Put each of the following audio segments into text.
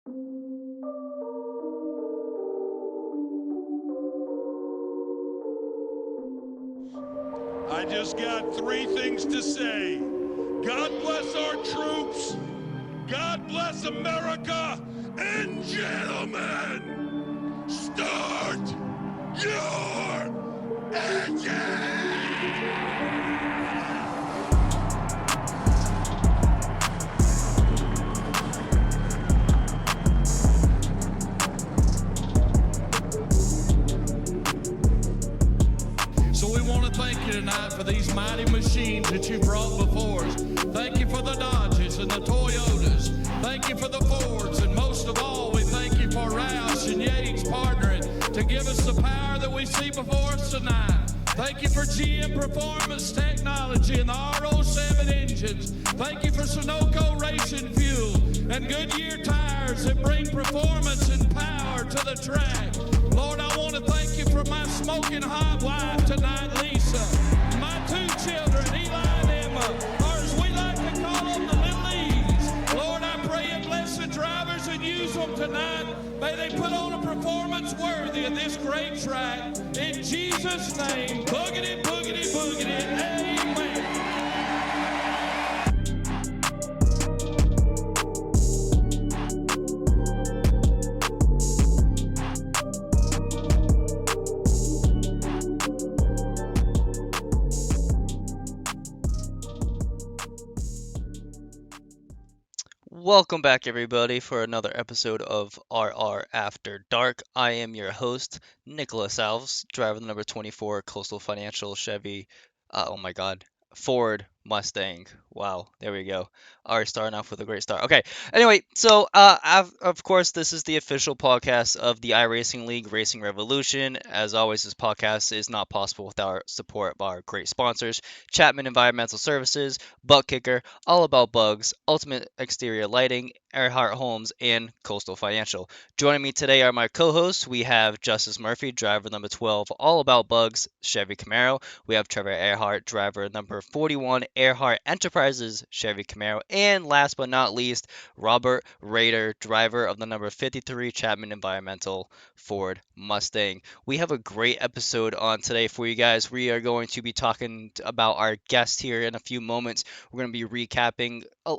I just got three things to say. God bless our troops. God bless America. And gentlemen, start your engine! So we want to thank you tonight for these mighty machines that you brought before us. Thank you for the Dodges and the Toyotas. Thank you for the Fords. And most of all, we thank you for Roush and Yates partnering to give us the power that we see before us tonight. Thank you for GM Performance Technology and the R07 engines. Thank you for Sunoco Racing Fuel and Goodyear tires that bring performance and power to the track. Lord, I want to thank you for my smoking hot wife tonight, Lisa. My two children, Eli and Emma, or as we like to call them, the little E's. Lord, I pray you bless the drivers and use them tonight. May they put on a performance worthy of this great track. In Jesus' name, boogity, boogity, boogity, amen. Welcome back, everybody, for another episode of RR After Dark. I am your host, Nicholas Alves, driver the number 24 Coastal Financial Chevy. Oh my God, Ford Mustang. Wow, there we go. Already starting off with a great start. Okay, anyway, so of course, this is the official podcast of the iRacing League Racing Revolution. As always, this podcast is not possible without our support of our great sponsors, Chapman Environmental Services, Butt Kicker, All About Bugs, Ultimate Exterior Lighting, Earhart Homes, and Coastal Financial. Joining me today are my co-hosts. We have Justice Murphy, driver number 12, All About Bugs, Chevy Camaro. We have Trevor Earhart, driver number 41, Earhart Enterprises, Chevy Camaro. And last but not least, Robert Rader, driver of the number 53 Chapman Environmental Ford Mustang. We have a great episode on today for you guys. We are going to be talking about our guest here in a few moments. We're going to be recapping a,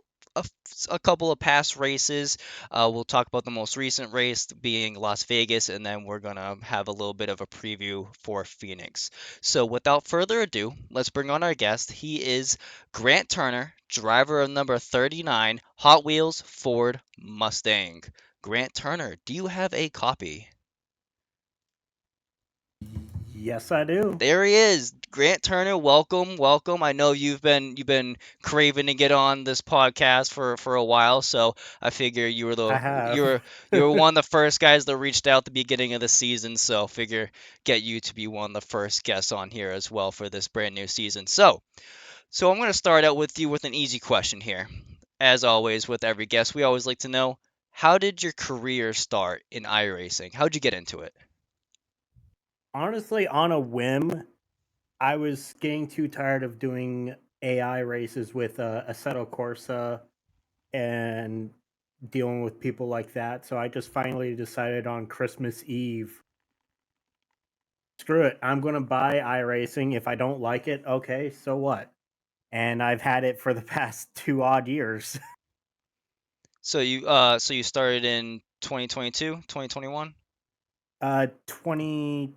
a couple of past races. We'll talk about the most recent race being Las Vegas, and then we're going to have a little bit of a preview for Phoenix. So without further ado, let's bring on our guest. He is Grant Turner, driver of number 39 Hot Wheels Ford Mustang. Grant Turner, do you have a copy? Yes, I do. There he is, Grant Turner. Welcome, welcome. I know you've been craving to get on this podcast for a while, so I figure you were I the you have. were you were one of the first guys that reached out at the beginning of the season. So figure get you to be one of the first guests on here as well for this brand new season. So I'm going to start out with you with an easy question here. As always, with every guest, we always like to know, how did your career start in iRacing? How'd you get into it? Honestly, on a whim, I was getting too tired of doing AI races with Assetto Corsa and dealing with people like that. So I just finally decided on Christmas Eve, screw it, I'm going to buy iRacing. If I don't like it, okay, so what? And I've had it for the past 2 odd years. So you started in 2022, 2021? 20,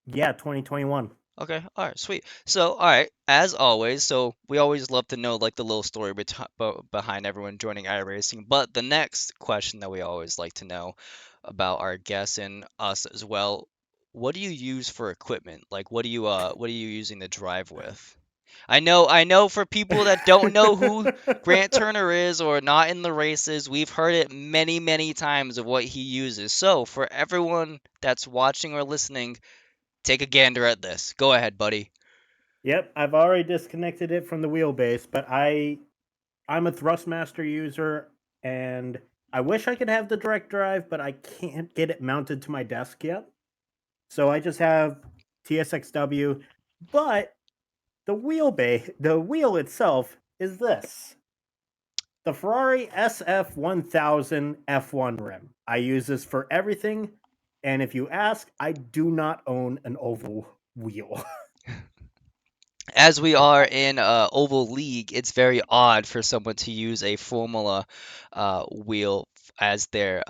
yeah, 2021. Okay, all right, sweet. So, all right, as always, so we always love to know like the little story behind everyone joining iRacing. But the next question that we always like to know about our guests and us as well, what do you use for equipment? Like what are you using to drive with? I know for people that don't know who Grant Turner is or not in the races, we've heard it many, many times of what he uses. So, for everyone that's watching or listening, take a gander at this. Go ahead, buddy. Yep, I've already disconnected it from the wheelbase, but I'm a Thrustmaster user, and I wish I could have the direct drive, but I can't get it mounted to my desk yet. So I just have TSXW, but the wheel itself is this. The Ferrari SF1000 F1 rim. I use this for everything. And if you ask, I do not own an oval wheel. As we are in Oval League, it's very odd for someone to use a Formula wheel as their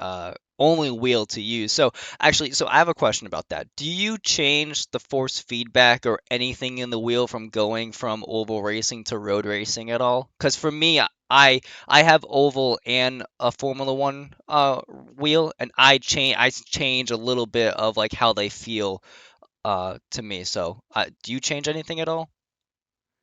only wheel to use. So actually, so I have a question about that. Do you change the force feedback or anything in the wheel from going from oval racing to road racing at all? Because for me, I have oval and a Formula One wheel, and I change a little bit of like how they feel to me. So do you change anything at all?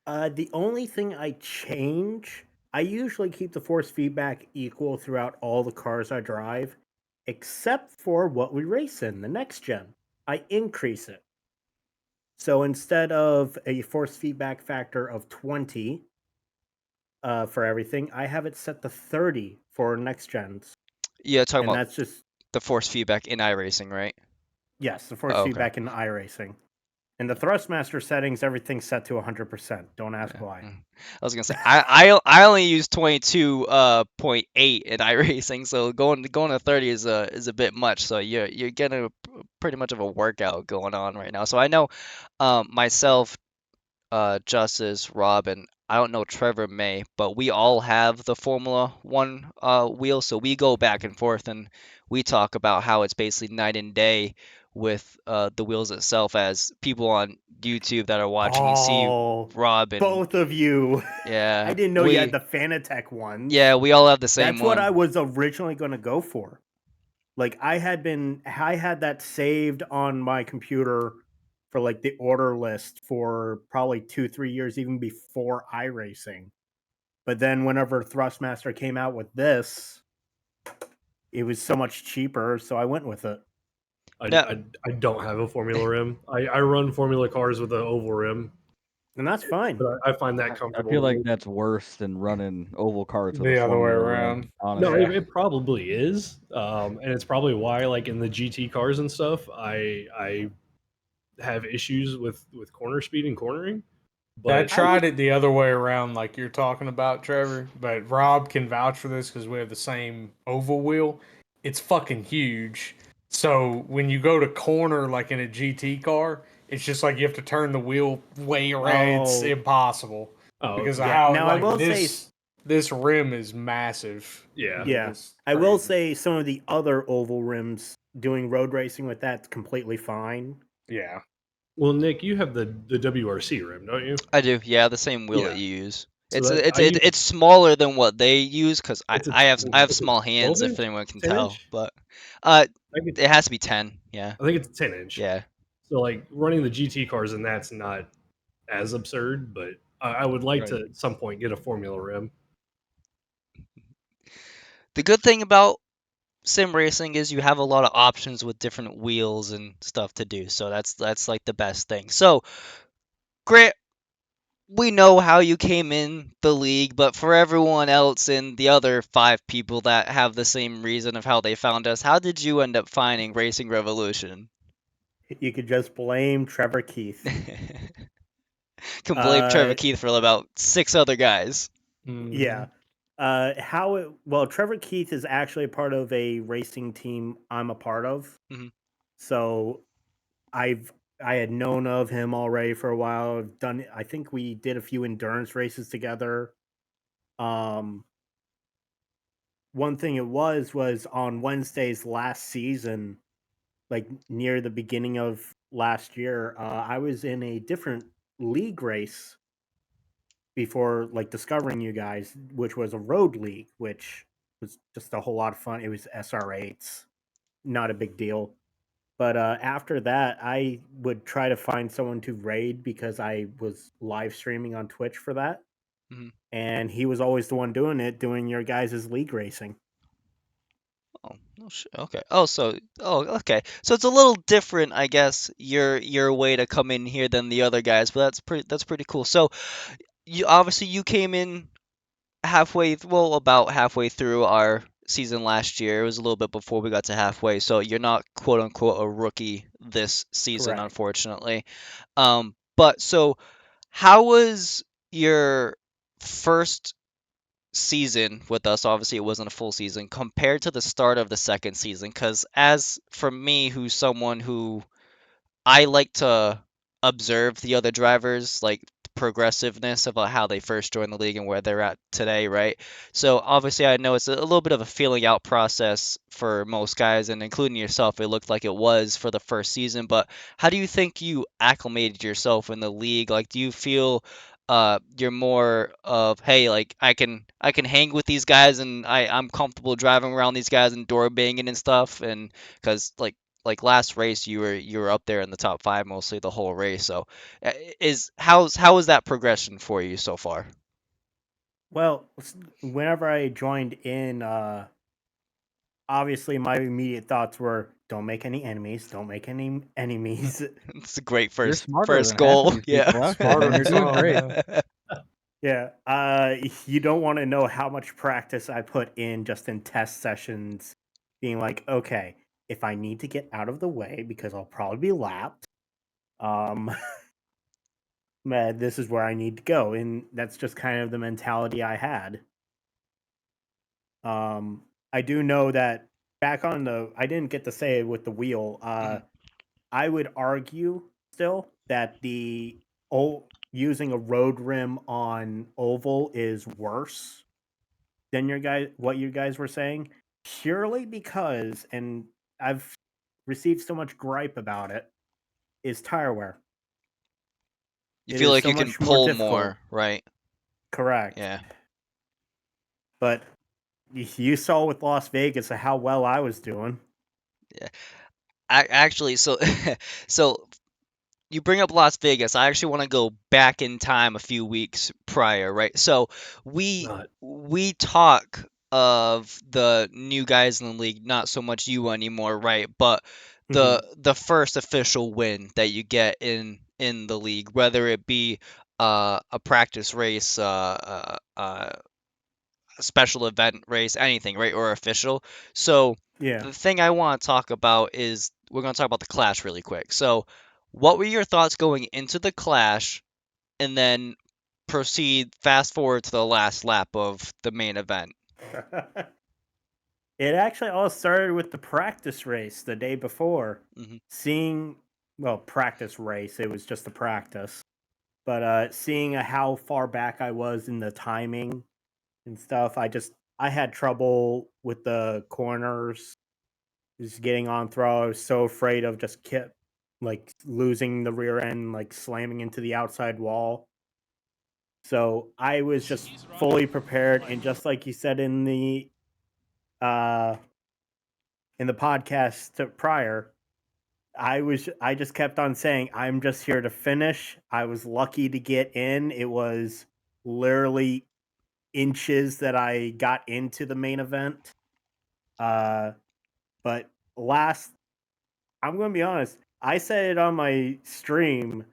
The only thing I change, I usually keep the force feedback equal throughout all the cars I drive, except for what we race in, the next gen. I increase it. So instead of a force feedback factor of 20 for everything, I have it set to 30 for next gens. Yeah, talking And about that's just, the force feedback in iRacing, right? yes, the force Oh, okay. feedback in iRacing. In the Thrustmaster settings, everything's set to 100%. Don't ask why. I was gonna say I only use 22.8 in iRacing, so going to 30 is a bit much. So you're getting pretty much of a workout going on right now. So I know myself, Justice, Rob, and I don't know Trevor May, but we all have the Formula One wheel, so we go back and forth and we talk about how it's basically night and day with the wheels itself. As people on YouTube that are watching, you see Oh, Rob and both of you. yeah, I didn't know you had the Fanatec ones. yeah, we all have the same That's what I one. was originally going to go for. Like I had that saved on my computer for like the order list for probably 2-3 years even before iRacing. But then whenever Thrustmaster came out with this, it was so much cheaper, so I went with it. Yeah, I don't have a Formula rim. I run Formula cars with an oval rim, And that's fine. but I find that I comfortable. feel like that's worse than running oval cars with The a other way Formula around. rim, honestly. No, it probably is, and it's probably why, like in the GT cars and stuff, I have issues with corner speed and cornering. I But tried it the other way around, like you're talking about, Trevor. But Rob can vouch for this because we have the same oval wheel. It's fucking huge. So when you go to corner, like in a GT car, it's just like you have to turn the wheel way around. It's Oh. impossible Oh, because of yeah. how Now, I like, will say- this rim is massive. yeah. Yeah. It's I will crazy. say some of the other oval rims doing road racing with that's completely fine. Yeah. Well, Nick, you have the WRC rim, don't you? I do. Yeah, the same wheel that Yeah. you use. So It's that- it's I use- it's smaller than what they use because It's a I have it's a small hands 12 if inch? anyone can 10 tell, inch? but I think it has to be 10. Yeah, I think it's a 10 inch. yeah. So like running the GT cars and that's not as absurd, but I would like Right. to at some point get a Formula rim. The good thing about sim racing is you have a lot of options with different wheels and stuff to do. So that's like the best thing. So, Grant, we know how you came in the league, but for everyone else and the other 5 people that have the same reason of how they found us, how did you end up finding Racing Revolution? You could just blame Trevor Keith. Can blame Trevor Uh, Keith for about 6 other guys. Yeah. Trevor Keith is actually a part of a racing team I'm a part of. Mhm. So I had known of him already for a while. I think we did a few endurance races together. One thing it was on Wednesday's last season, like near the beginning of last year, I was in a different league race before like discovering you guys, which was a road league, which was just a whole lot of fun. It was SR8s, not a big deal. But after that, I would try to find someone to raid because I was live streaming on Twitch for that. Mhm. And he was always the one doing it, doing your guys' league racing. Oh, no shit. Okay. Okay. So it's a little different, I guess, your way to come in here than the other guys, but that's pretty cool. So you came in about halfway through our season last year. It was a little bit before we got to halfway, so you're not quote unquote a rookie this season, Correct. unfortunately. But so how was your first season with us, obviously it wasn't a full season, compared to the start of the second season? Because as for me, who's someone who I like to observe the other drivers, like progressiveness about how they first joined the league and where they're at today, right? So obviously, I know it's a little bit of a feeling out process for most guys, and including yourself. It looked like it was for the first season, but how do you think you acclimated yourself in the league? Like, do you feel you're more of, hey, like I can hang with these guys and I'm comfortable driving around these guys and door banging and stuff, and because like last race you were up there in the top 5 mostly the whole race. So how is that progression for you so far? Well, whenever I joined in, obviously my immediate thoughts were, don't make any enemies, don't make any enemies. It's a great You're first smarter first than half goal. of these Yeah. people out there, Smarter man. You're than doing some, great. yeah. Yeah, you don't want to know how much practice I put in just in test sessions, being like, okay, if I need to get out of the way because I'll probably be lapped, um, man, this is where I need to go, and that's just kind of the mentality I had. I do know that back on I didn't get to say it with the wheel. I would argue still that using a road rim on oval is worse than what you guys were saying, purely because, and I've received so much gripe about it, is tire wear. You It feel is like so you can much more pull difficult. more, right? Correct. Yeah. But you saw with Las Vegas how well I was doing. Actually, so so you bring up Las Vegas. I actually want to go back in time a few weeks prior, right? So we Not we talk of the new guys in the league, not so much you anymore, right? But the first official win that you get in the league, whether it be a practice race, a special event race, anything, right? Or official. So Yeah. the thing I want to talk about is we're going to talk about the Clash really quick. So what were your thoughts going into the Clash, and then proceed fast forward to the last lap of the main event? It actually all started with the practice race the day before. Mhm. Practice race, it was just a practice. But seeing how far back I was in the timing and stuff, I had trouble with the corners, just getting on throw. I was so afraid of just kept like losing the rear end, like slamming into the outside wall. So I was just fully prepared, and just like you said uh in the podcast prior, I just kept on saying I'm just here to finish. I was lucky to get in. It was literally inches that I got into the main event. But last I'm going to be honest, I said it on my stream.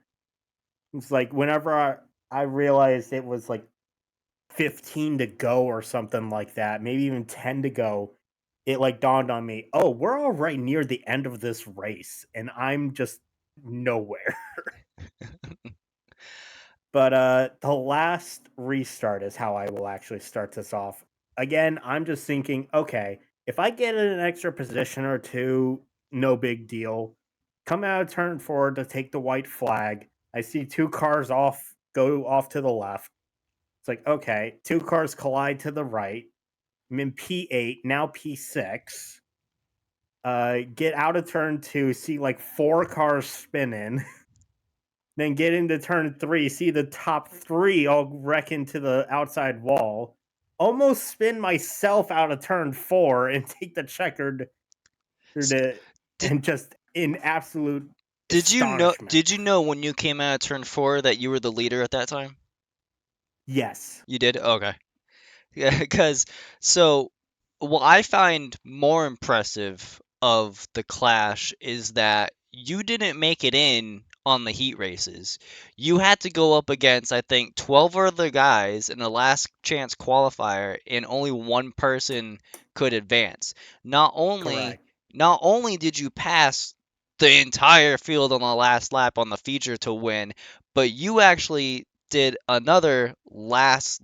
It's like whenever I realized it was like 15 to go or something like that, maybe even 10 to go, it like dawned on me, oh, we're all right near the end of this race and I'm just nowhere. But the last restart is how I will actually start this off. Again, I'm just thinking, okay, if I get in an extra position or two, no big deal. Come out of turn 4 to take the white flag. I see 2 cars go off to the left. It's like, okay, 2 cars collide to the right. I'm in P8, now P6. Get out of turn 2, see like 4 cars spin in. Then get into turn 3, see the top 3 all wreck into the outside wall. Almost spin myself out of turn 4 and take the checkered and just in absolute astonishment. Did you know when you came out of turn 4 that you were the leader at that time? Yes. You did? Okay. Yeah, because what I find more impressive of the Clash is that you didn't make it in on the heat races. You had to go up against, I think, 12 other guys in a last chance qualifier, and only one person could advance. Not only did you pass the entire field on the last lap on the feature to win, but you actually did another last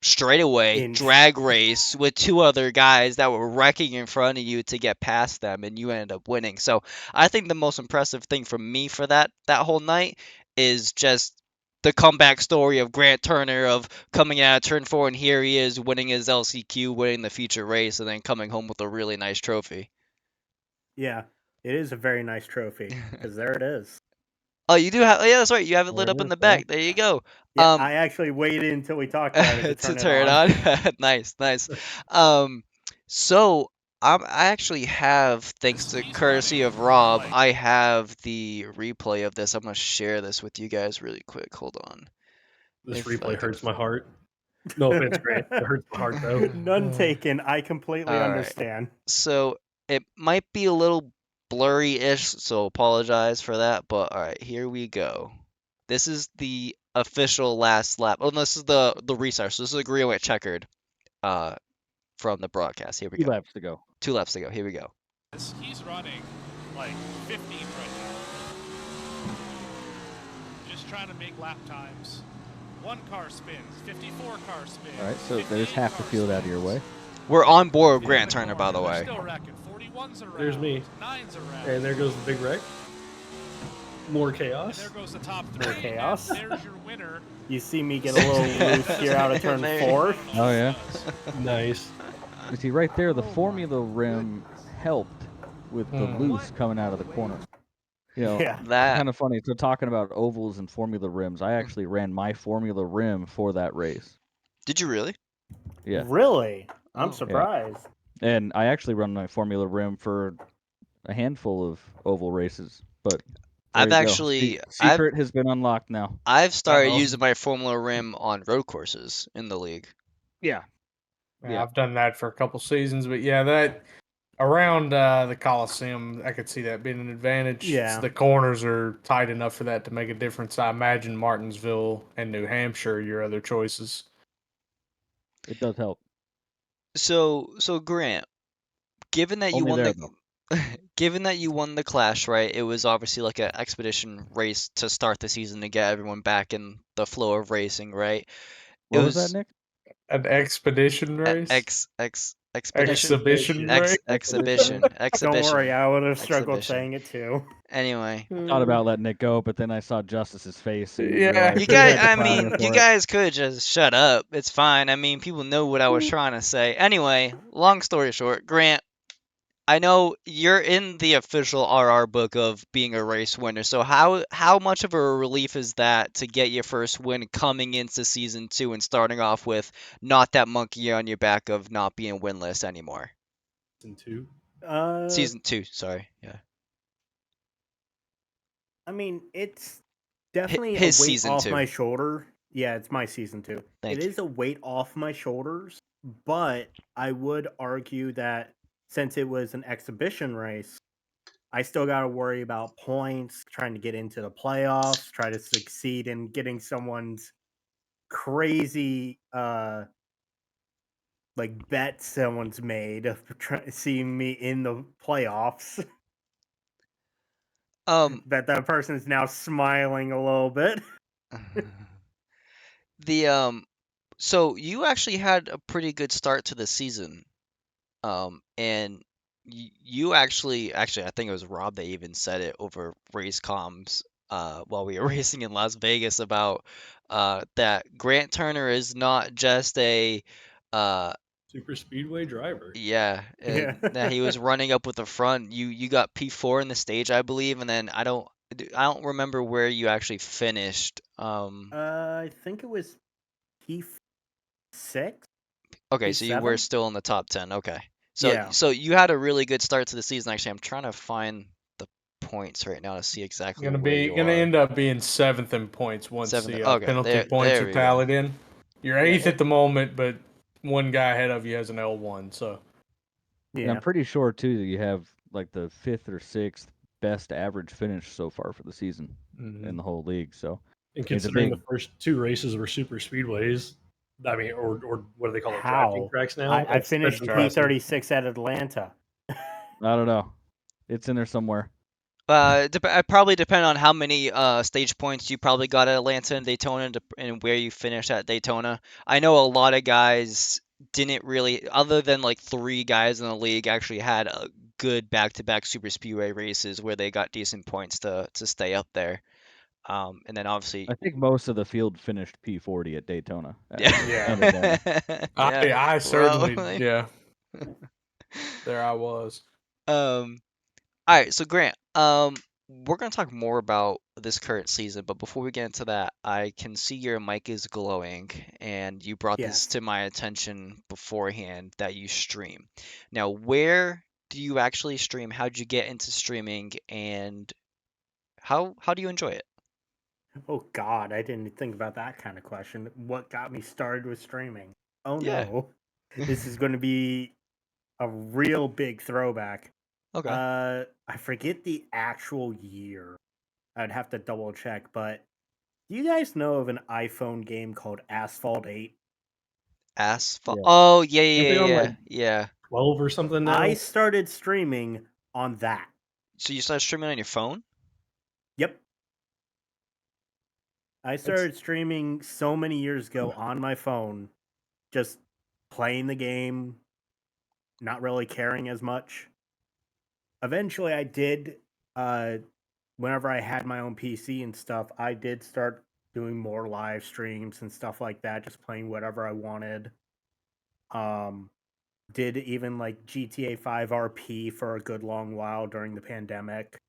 straightaway Inch. drag race with 2 other guys that were wrecking in front of you to get past them, and you ended up winning. So I think the most impressive thing for me for that whole night is just the comeback story of Grant Turner of coming out of turn 4, and here he is winning his LCQ, winning the feature race, and then coming home with a really nice trophy. Yeah, it is a very nice trophy because there it is. Oh, you do have? Oh, yeah, that's right. You have it lit There up it in is, the yeah. back. There you go. Yeah, I actually waited until we talked about it to turn it on. Nice, nice. So I actually have, thanks to courtesy of Rob, I have the replay of this. I'm gonna share this with you guys really quick. Hold on. This If replay I can hurts my heart. No offense, Grant. It hurts my heart though. None taken. I completely All right. understand. So it might be a little blurry-ish, so apologize for that. But all right, here we go. This is the official last lap. Oh, no, this is the restart. So this is a green white checkered from the broadcast. Here we 2 go. laps to go. 2 laps to go. Here we go. He's running like 15 right now. Just trying to make lap times. 1 car spins, 54 car spins. All right, so there's 58 half the car field out of spins. your way. We're on board with In Grant the Turner, by the corner, way. they're still wrecking. 41's around. There's me. 9's around. And there goes the big wreck. More And chaos. there goes the top 3. More chaos. And there's your winner. You see me get a little loose here out of turn There. 4. Oh yeah. Nice. You see right there, the Formula rim helped with the loose coming out of the corner. You know, Yeah. That kind of funny. So talking about ovals and Formula rims, I actually ran my Formula rim for that race. did you really? Yeah, Really? I'm Oh. surprised. and I actually run my Formula rim for a handful of oval races. But there I've you go. actually I've Secret has been unlocked now. started Uh-oh. using my Formula Rim on road courses in the league. Yeah. Yeah, I've done that for a couple seasons, but yeah, that around the Coliseum, I could see that being an advantage. Yeah. The corners are tight enough for that to make a difference. I imagine Martinsville and New Hampshire are your other choices. It does help. So Grant, given that you Only won there, given that you won the Clash, right? It was obviously like an expedition race to start the season to get everyone back in the flow of racing, right? What was that, Nick? An expedition race? Expedition. Exhibition Ex- race? exhibition. Don't Exhibition. worry, I would have struggled Exhibition. saying it too. Anyway, Thought about letting it go, but then I saw Justice's face. And Yeah. realized you we had guys, to I clown mean, him for you it. guys could just shut up. It's fine. I mean, people know what I was trying to say. Anyway, long story short, Grant, I know you're in the official RR book of being a race winner. So how much of a relief is that to get your first win coming into season 2 and starting off with not that monkey on your back of not being winless anymore? Season 2. Season 2, sorry. Yeah. I mean, it's definitely his a weight season off 2. my shoulder. Yeah, it's my season 2. Thank It you. is a weight off my shoulders, but I would argue that since it was an exhibition race, I still got to worry about points, trying to get into the playoffs, try to succeed in getting someone's crazy like bet someone's made of seeing me in the playoffs. That person is now smiling a little bit. The so you actually had a pretty good start to the season. And you actually I think it was Rob that even said it over race comms while we were racing in Las Vegas about that Grant Turner is not just a Super speedway driver. yeah, and that he was running up with the front. You got P4 in the stage, I believe, and then I don't remember where you actually finished. I think it was P6. Okay, so you were P7? still in the top 10. Okay. So Yeah. so you had a really good start to the season. Actually, I'm trying to find the points right now to see exactly where you Gonna are. end up being 7th in points once Seventh, the okay, penalty points there are we go. tallied in. You're 8th at the moment, but one guy ahead of you has an L1. So And Yeah. I'm pretty sure too that you have like the 5th or 6th best average finish so far for the season in the whole league. So And It's a considering big- the first 2 races were super speedways, I mean, or what do they call it? How? Drafting tracks now. I That's finished impressive. P36 at Atlanta. I don't know. It's in there somewhere. But it probably depend on how many stage points you probably got at Atlanta and Daytona and where you finished at Daytona. I know a lot of guys didn't really, other than like 3 guys in the league, actually had a good back-to-back super speedway races where they got decent points to stay up there. And then obviously, I think most of the field finished P40 at Daytona. yeah, And Atlanta. yeah, I certainly, probably. yeah. There I was. All right, so Grant, we're gonna talk more about this current season, but before we get into that, I can see your mic is glowing, and you brought this Yes. to my attention beforehand that you stream. Now, where do you actually stream? How'd you get into streaming, and how do you enjoy it? Oh God, I didn't think about that kind of question. What got me started with streaming? Oh Yeah. no, this is going to be a real big throwback. Okay. I forget the actual year. I'd have to double check, but do you guys know of an iPhone game called Asphalt 8? Asphalt. Yeah. Oh, yeah, Aren't they yeah, on, yeah, like, yeah. 12 or something now? I started streaming on that. So you started streaming on your phone? Yep. I started streaming so many years ago on my phone, just playing the game, not really caring as much. Eventually, I did, whenever I had my own PC and stuff, I did start doing more live streams and stuff like that, just playing whatever I wanted. Did even like GTA 5 RP for a good long while during the pandemic.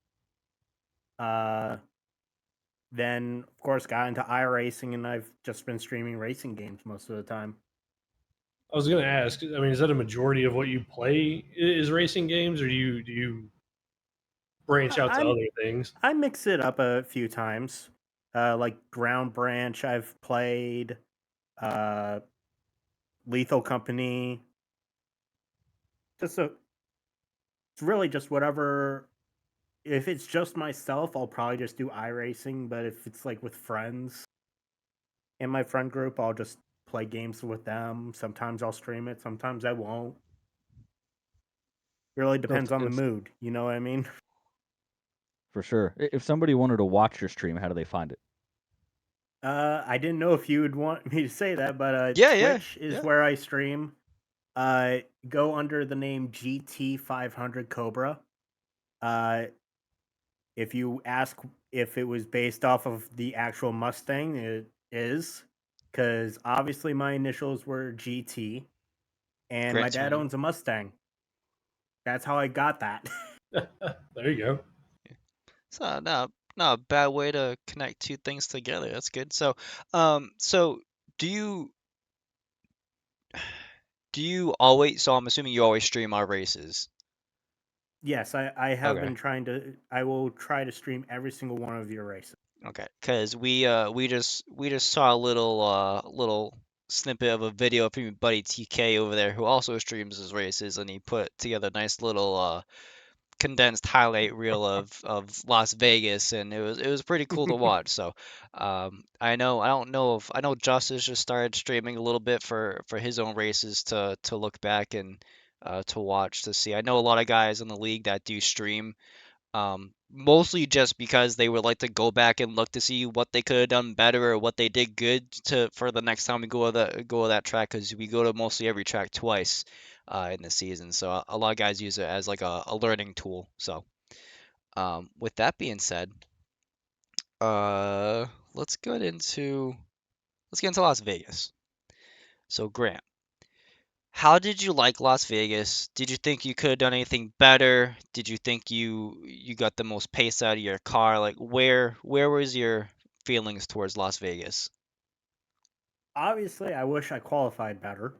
Then, of course, got into iRacing, and I've just been streaming racing games most of the time. I was going to ask. I mean, is that a majority of what you play is racing games, or do you branch out to I'm- other things? I mix it up a few times. Like Ground Branch, I've played. Lethal Company. It's really just whatever. If it's just myself, I'll probably just do iRacing. But if it's like with friends in my friend group, I'll just play games with them. Sometimes I'll stream it. Sometimes I won't. Really depends on the it's- mood. You know what I mean? For sure. If somebody wanted to watch your stream, how do they find it? I didn't know if you would want me to say that, but Yeah, Twitch is yeah. where I stream. Go under the name GT500 Cobra. If you ask if it was based off of the actual Mustang, it is, because obviously my initials were GT, and my Grant's dad one. owns a Mustang. That's how I got that. There you go. So not a bad way to connect two things together. That's good. So, so do you always? So I'm assuming you always stream our races. Yes, I have Okay. been trying to. I will try to stream every single one of your races. Okay, because we just saw a little snippet of a video from your buddy TK over there who also streams his races, and he put together a nice little condensed highlight reel of Las Vegas, and it was pretty cool to watch. So I know Justice just started streaming a little bit for his own races to look back and to watch to see. I know a lot of guys in the league that do stream. Mostly just because they would like to go back and look to see what they could have done better or what they did good for the next time we go to that track, because we go to mostly every track twice in the season. So a lot of guys use it as like a learning tool. So with that being said, let's get into Las Vegas. So Grant, how did you like Las Vegas? Did you think you could have done anything better? Did you think you got the most pace out of your car? Like where was your feelings towards Las Vegas? Obviously, I wish I qualified better.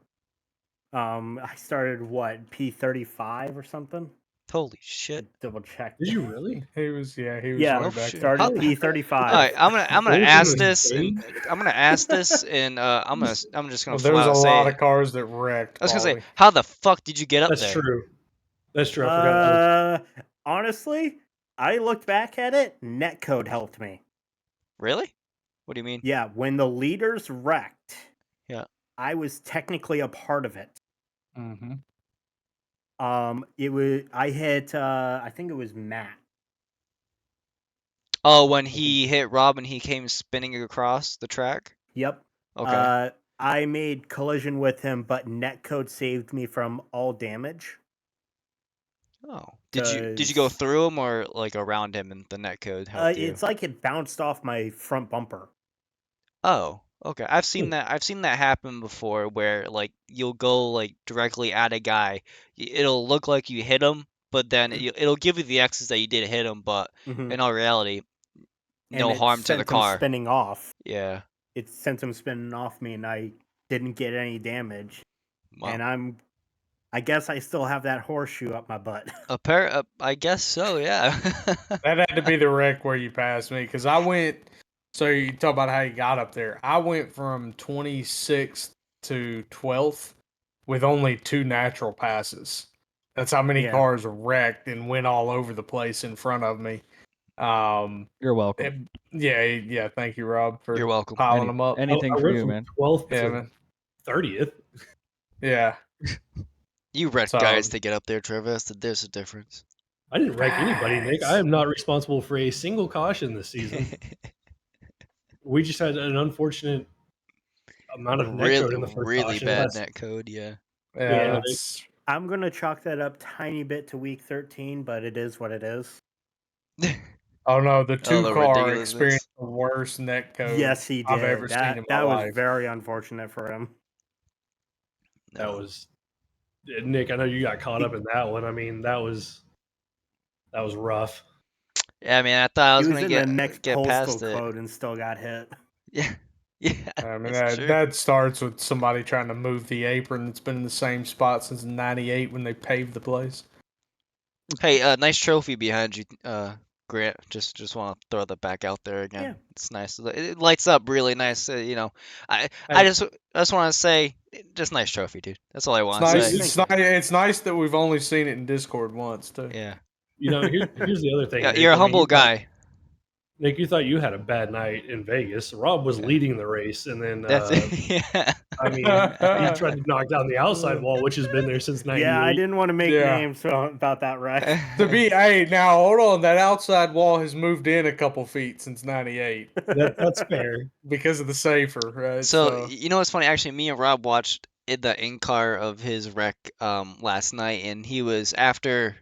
I started what, P35 or something? Holy shit. Double check. Did you really? He was Yeah, way Oh, back shit. there. started How- P35. All right, I'm gonna Those ask are this and insane. I'm just gonna Well, flat there was a out lot say, of cars that wrecked. I was gonna say, Baldy. how the fuck did you get up That's there? true. That's true. I forgot. Honestly, I looked back at it. Netcode helped me. Really? What do you mean? Yeah, when the leaders wrecked, Yeah. I was technically a part of it. Mm-hmm. It was I hit I think it was Matt. Oh, when he hit Rob and he came spinning across the track? Yep. Okay. I made collision with him, but netcode saved me from all damage. Oh. Did you go 'Cause- through him or like around him and the netcode helped you? It's like it bounced off my front bumper. Oh, okay. I've seen that happen before where like you'll go like directly at a guy. It'll look like you hit him, but then it'll give you the X's that you did hit him, but Mhm. in all reality, no And it harm to the sent him car. spinning off. Yeah. It sent him spinning off me, and I didn't get any damage. Wow. And I guess I still have that horseshoe up my butt. I guess so, yeah. That had to be the wreck where you passed me, because I went. So you talk about how you got up there. I went from 26th to 12th with only 2 natural passes. That's how many Yeah. cars wrecked and went all over the place in front of me. You're welcome. Yeah. Thank you, Rob, for You're welcome. piling them up. Anything I for went you, from man. 12th Yeah, to man. 30th. Yeah. You wrecked So- guys to get up there, Travis. There's a difference. I didn't wreck anybody, Nick. Facts. I am not responsible for a single caution this season. We just had an unfortunate amount of netcode in the first really caution. bad That's- net code, yeah. Yeah. Yeah, that's- I'm gonna chalk that up tiny bit to week 13, but it is what it is. Oh no, the Oh, 2 the car ridiculousness. experienced the worst net code Yes, he did. I've ever seen in my that was life. very unfortunate for him. That No. was Nick. I know you got caught up in that one. I mean, that was rough. Yeah, I mean, I thought I was He was gonna in the next get postal past it. code and still got hit. Yeah, yeah. I mean, that's true. that starts with somebody trying to move the apron that's been in the same spot since '98 when they paved the place. Hey, nice trophy behind you, Grant. Just want to throw that back out there again. Yeah. It's nice. It lights up really nice. I Hey. just want to say, just nice trophy, dude. That's all I It's want to nice. say. It's nice that we've only seen it in Discord once too. Yeah. You know, here's the other thing. Yeah, Nick. you're I a mean, humble you thought- guy. Nick, you thought you had a bad night in Vegas. Rob was leading the race, and then That's yeah. I mean, he tried to knock down the outside wall, which has been there since '98. Yeah, I didn't want to make Yeah. names about that wreck. Hey, now hold on. That outside wall has moved in a couple feet since '98 That's fair. because of the safer, right? So you know what's funny? Actually, me and Rob watched the in-car of his wreck last night, and he was after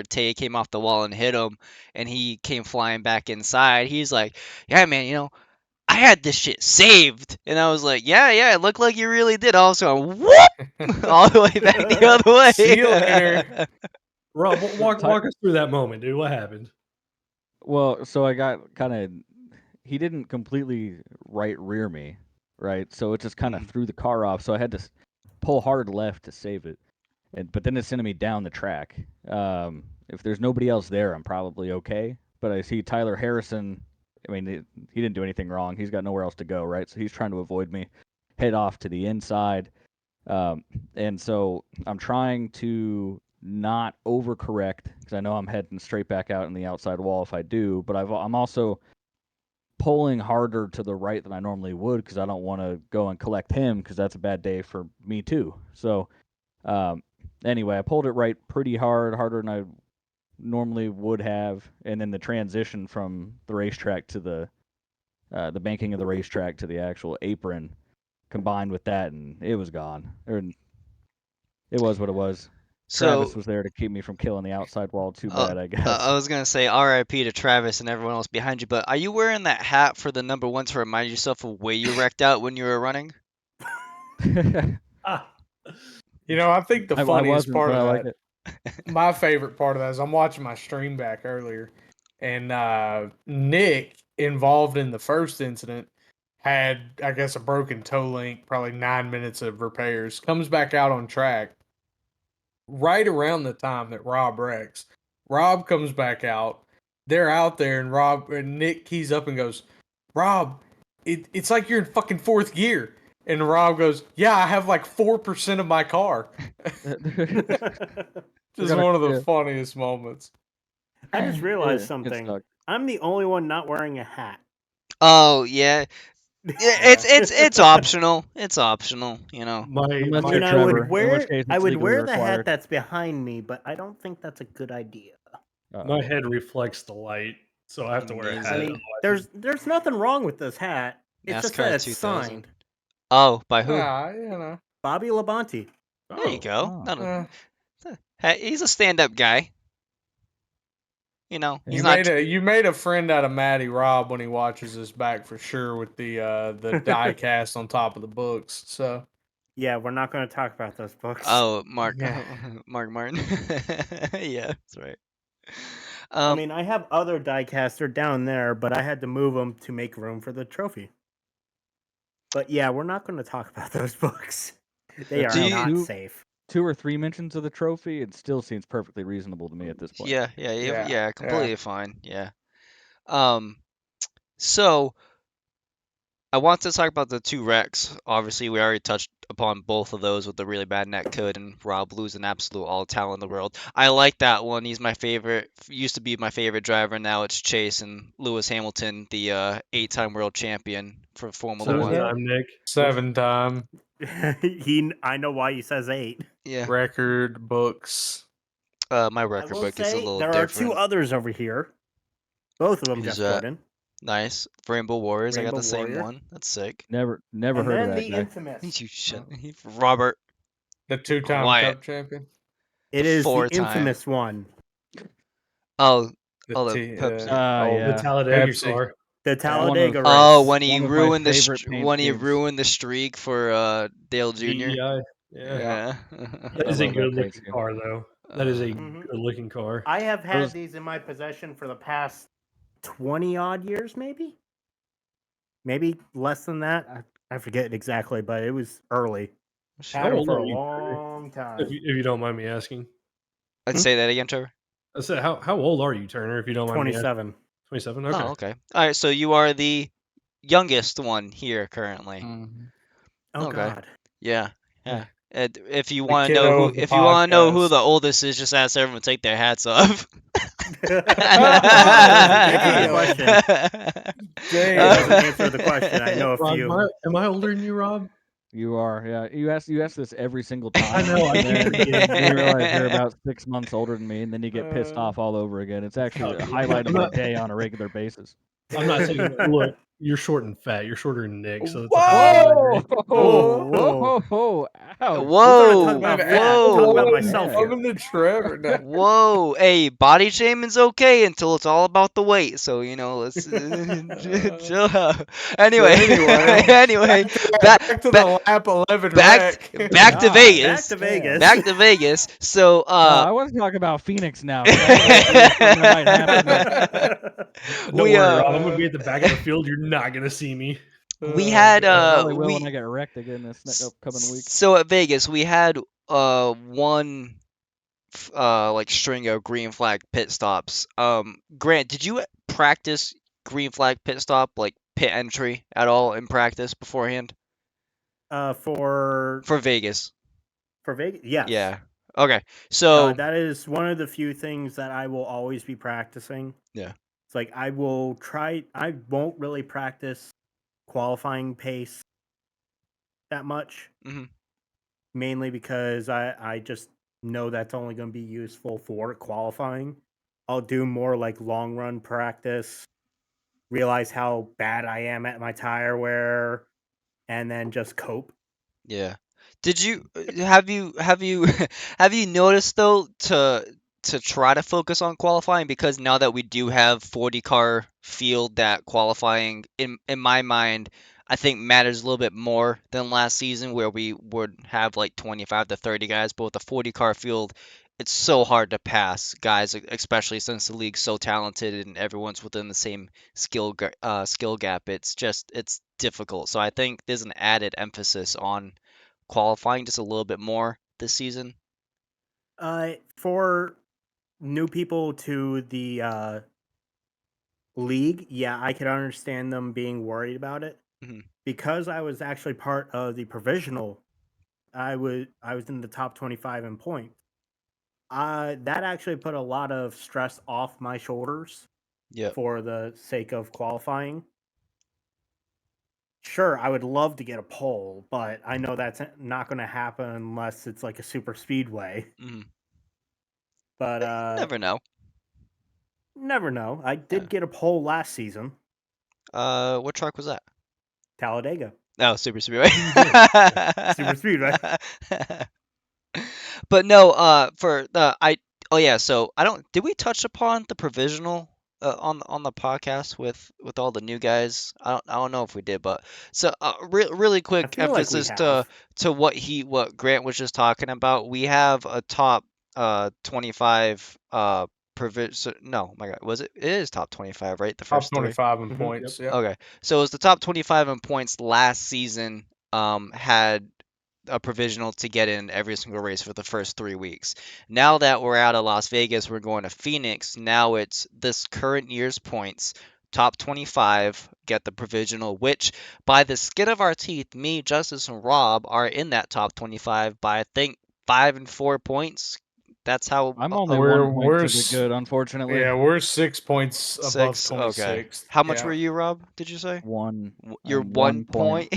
Tay came off the wall and hit him, and he came flying back inside. He's like, "Yeah, man, I had this shit saved," and I was like, "Yeah, it looked like you really did." Also, whoop, all the way back the other way. See you later. Rob, walk us through that moment, dude. What happened? Well, so I got kind of. He didn't completely right rear me, right? So it just kind of threw the car off. So I had to pull hard left to save it, but then it sent me down the track. If there's nobody else there, I'm probably okay. But I see Tyler Harrison. I mean, he didn't do anything wrong. He's got nowhere else to go, right? So he's trying to avoid me, head off to the inside. And so I'm trying to not overcorrect because I know I'm heading straight back out in the outside wall if I do. But I'm also pulling harder to the right than I normally would because I don't want to go and collect him because that's a bad day for me too. So anyway, I pulled it right pretty hard, harder than I normally would have, and then the transition from the racetrack to the banking of the racetrack to the actual apron combined with that, and it was gone. It was what it was. Travis So was there to keep me from killing the outside wall. Too bad, I guess. I was gonna say R.I.P. to Travis and everyone else behind you, but are you wearing that hat for the number one to remind yourself of where you wrecked out when you were running? Ah, I think the I funniest wasn't, part but of I that, like it. my favorite part of that is I'm watching my stream back earlier, and Nick, involved in the first incident, had, I guess, a broken toe link, probably 9 minutes of repairs, comes back out on track right around the time that Rob wrecks. Rob comes back out. They're out there, and Nick keys up and goes, "Rob, it's like you're in fucking fourth gear." And Rob goes, "Yeah, I have like 4% of my car." Just gotta- one of the yeah. funniest moments. I just realized It something. sucked. I'm the only one not wearing a hat. Oh yeah, it's optional. It's optional, my Unless I you're mean, I Trevor, would in which wear case I it's would legally wear the hat required. that's behind me, but I don't think that's a good idea. my head reflects the light. so I have to He wear a needs hat. I it. mean, there's nothing wrong with this hat. It's just that NASCAR it's 2000. signed Oh, by who? Yeah, you know. Bobby Labonte. There you go. Oh. Not Uh, hey, he's a stand-up guy. You know, he's you not. made a friend out of Matty Rob when he watches this back for sure with the die cast on top of the books. So Yeah, we're not going to talk about those books. Oh, Mark, Yeah. Mark Martin. Yeah, that's right. I mean, I have other diecaster down there, but I had to move them to make room for the trophy. But yeah, we're not going to talk about those books. They are Do you- not safe. 2 or 3 mentions of the trophy, it still seems perfectly reasonable to me at this point. yeah, completely fine. Yeah. So I want to talk about the 2 wrecks. Obviously, we already touched upon both of those with the really bad net code and Rob losing absolute all talent in the world. I like that one. He's my favorite. Used to be my favorite driver. Now it's Chase and Lewis Hamilton, the 8-time world champion for Formula So 1. I'm Nick. 7-time I know why he says 8. Yeah. record books. My I record will book is a say little there different. are 2 others over here. Both of them Who's just that? put in. Nice. Rainbow Warriors. I got Rainbow the same Warrior. one. That's sick. Never And heard of then that the guy. infamous. You shut Robert. The 2-time Quiet. cup champion. It is the 4-time. infamous one. Oh, The oh, the T- Pepsi. Yeah. The Talladega Pepsi. car. The One of- Talladega race. Oh, when he One of my ruined the favorite paint when he schemes. ruined the streak for Dale Jr. DEI. Yeah. Yeah. That is a love that good paint looking scheme. car, though. That is a Mhm. good looking car. I have had Those- these in my possession for the past 20 odd years, maybe? Maybe less than that. I forget exactly, but it was early. Shit. Had them old for are a you, long time. If you don't mind me asking. I'd say that again, Trevor. I said, how old are you, Turner, if you don't mind me asking? 27. 27? Okay. Oh, okay. All right, so you are the youngest one here currently. Oh, Okay. God. Yeah. Yeah. And if you The want to know kiddo who of the if you want to know who podcast. the oldest is, just ask everyone to take their hats off. Damn. That doesn't answer the question. I know a Rob, few. am I older than you, Rob? You are, yeah. You ask this every single time. I know, I and then keep forgetting. you realize you're about 6 months older than me, and then you get pissed off all over again. It's actually a highlight of my day on a regular basis. I'm not saying, look, you're short and fat. You're shorter than Nick, so it's a Whoa! highlight. Whoa, Whoa. whoa, ouch. Whoa! talk about Man, fat. We'll talk about Whoa! myself here. I'm into Trevor now. Whoa! Hey, body shaming's okay until it's all about the weight. So you know, let's chill out. Anyway, anyway, back to the lap 11 back wreck. back to God, Vegas. Back to Vegas. Back to Vegas. So I want to talk about Phoenix now. 'cause that's something that might happen. Don't we worry, Rob. I'm going to be at the back of the field. You're not going to see me. we had I probably will we when I get wrecked again this upcoming week. so at Vegas we had one like string of green flag pit stops. Grant, did you practice green flag pit stop, like pit entry at all in practice beforehand For Vegas? Vegas? Yes. Yeah. Okay. So that is one of the few things that I will always be practicing. Yeah. It's like I won't really practice qualifying pace that much. Mhm. Mainly because I just know that's only going to be useful for qualifying. I'll do more like long run practice, realize how bad I am at my tire wear, and then just cope. yeah. Did you have you have you noticed though to try to focus on qualifying, because now that we do have 40 car field, that qualifying in my mind I think matters a little bit more than last season where we would have like 25 to 30 guys, but with the 40 car field it's so hard to pass guys, especially since the league's so talented and everyone's within the same skill gap. It's difficult. So I think there's an added emphasis on qualifying just a little bit more this season. For new people to the league, yeah, I could understand them being worried about it. Mhm. Because I was actually part of the provisional. I was in the top 25 in points. That actually put a lot of stress off my shoulders. Yeah. For the sake of qualifying. Sure, I would love to get a pole, but I know that's not going to happen unless it's like a super speedway. Mhm. But Never know. Never know. I did get a pole last season. What track was that? Talladega. Oh, Super Speedway. Super Speedway. But no, for the oh yeah, so I don't did we touch upon the provisional on the podcast with all the new guys? I don't know if we did, but so really quick feel like we emphasis have. to what Grant was just talking about. We have a top 25 no, my God, was it? It is top 25, right? The Top first three. 25 in Mhm. points. Yeah. Okay, so it was the top 25 in points last season. Had a provisional to get in every single race for the first 3 weeks. Now that we're out of Las Vegas, we're going to Phoenix. Now it's this current year's points, top 25 get the provisional, which by the skin of our teeth, me, Justice, and Rob are in that top 25 by I think 5 and 4 points. That's how I'm only We're- 1 point we're to the s- good, unfortunately. Yeah, we're 6 points above 6. Okay. 26th. How much Yeah. were you, Rob? Did you say? You're I'm 1 point.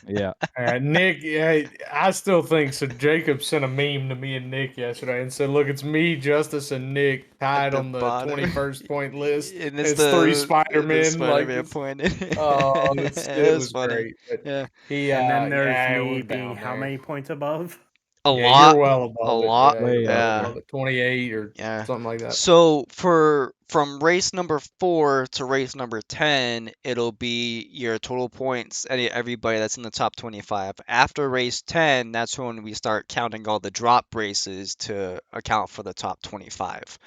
Yeah. Nick, yeah, I still think so. Jacob sent a meme to me and Nick yesterday and said, "Look, it's me, Justice, and Nick tied the on the bottom. 21st point list. And It's the 3 the Spider-Men. Spider-Man Like, point. oh, It it was was funny. great. But Yeah. he, And then there's yeah, it me was being down how there. many points above? A Yeah, lot. you're well A above it. lot. Yeah, Way you're well Yeah. above it. 28 or Yeah. something like that. So from race number 4 to race number 10, it'll be your total points, everybody that's in the top 25. After race 10, that's when we start counting all the drop races to account for the top 25.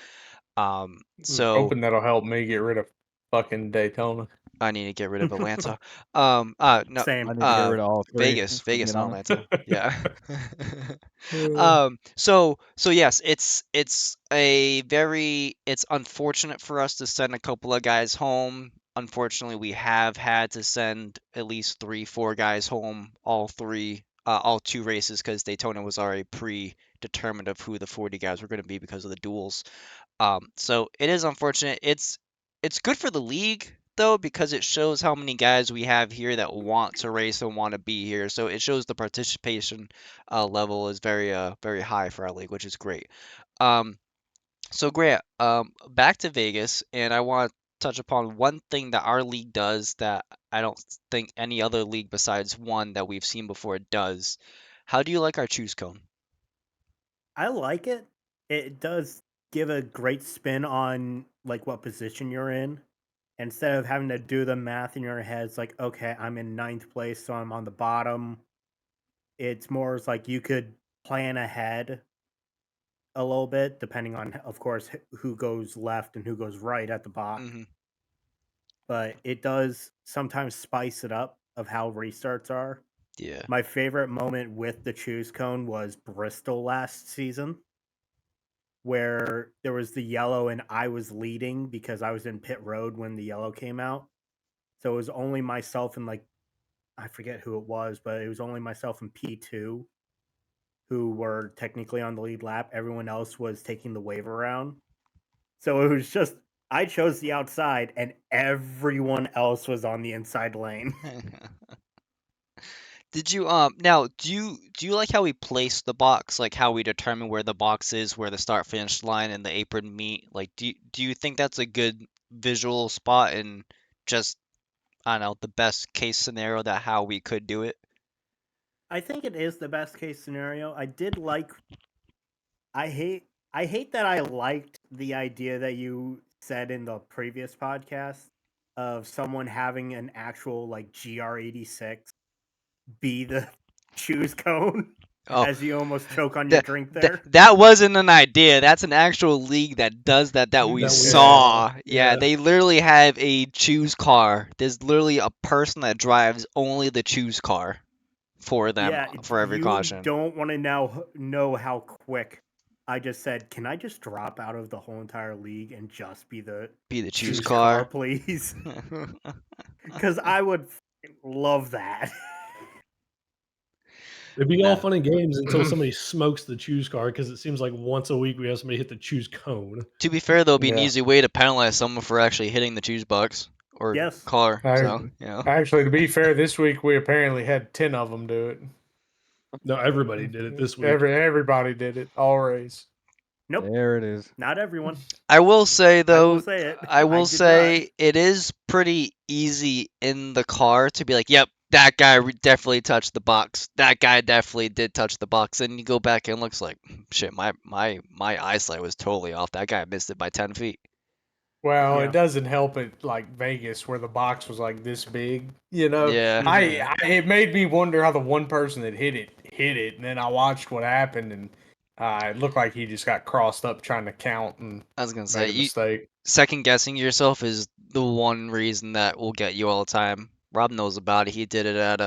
So Hoping that'll help me get rid of fucking Daytona. I need to get rid of Atlanta. No, Same. I need to get rid of all three. Vegas, from Vegas, then and on. Atlanta. Yeah. So yes, it's unfortunate for us to send a couple of guys home. Unfortunately, we have had to send at least 3, 4 guys home, all 2 races, because Daytona was already predetermined of who the 40 guys were going to be because of the duels. So it is unfortunate. It's good for the league though, because it shows how many guys we have here that want to race and want to be here. So it shows the participation level is very high for our league, which is great. So Grant, back to Vegas, and I want to touch upon one thing that our league does that I don't think any other league besides one that we've seen before does. How do you like our choose cone? I like it. It does give a great spin on like what position you're in. Instead of having to do the math in your head, it's like, okay, I'm in 9th place, so I'm on the bottom. It's more as like you could plan ahead a little bit, depending on, of course, who goes left and who goes right at the box. Mhm. But it does sometimes spice it up of how restarts are. Yeah. My favorite moment with the choose cone was Bristol last season, where there was the yellow and I was leading because I was in pit road when the yellow came out. So it was only myself and like, I forget who it was, but it was only myself and P2 who were technically on the lead lap. Everyone else was taking the wave around. So it was just, I chose the outside and everyone else was on the inside lane. Did you now do you like how we place the box, like how we determine where the box is, where the start finish line and the apron meet? Like do you think that's a good visual spot and just I don't know, the best case scenario that how we could do it? I think it is the best case scenario. I hate that I liked the idea that you said in the previous podcast of someone having an actual like GR86 be the choose cone Oh, as you almost choke on your drink there. that wasn't an idea. That's an actual league that does that we That we saw. saw, Yeah, yeah. they literally have a choose car. There's literally a person that drives only the choose car for them Yeah, for every you caution. don't want to now know how quick I just said, can I just drop out of the whole entire league and just be the Be the choose choose car. please? Because I would love that. It'd be all No. fun and games until somebody smokes the choose car, because it seems like once a week we have somebody hit the choose cone. To be fair, there'll be an Yeah. easy way to penalize someone for actually hitting the choose box or Yes. car. I- So, you know. Actually, to be fair, this week we apparently had 10 of them do it. No, everybody did it this week. Everybody did it. All race. Nope, There it is. not everyone. I will say though, say it. I I will did say it is pretty easy in the car to be like, yep, that guy definitely touched the box. That guy definitely did touch the box. And you go back and it looks like, shit, my eyesight was totally off. That guy missed it by 10 feet. Well, Yeah. it doesn't help it like Vegas where the box was like this big, you know. Yeah. It made me wonder how the one person that hit it, and then I watched what happened, and it looked like he just got crossed up trying to count and I was gonna made say, a mistake. second guessing yourself is the one reason that will get you all the time. Rob knows about it. He did it at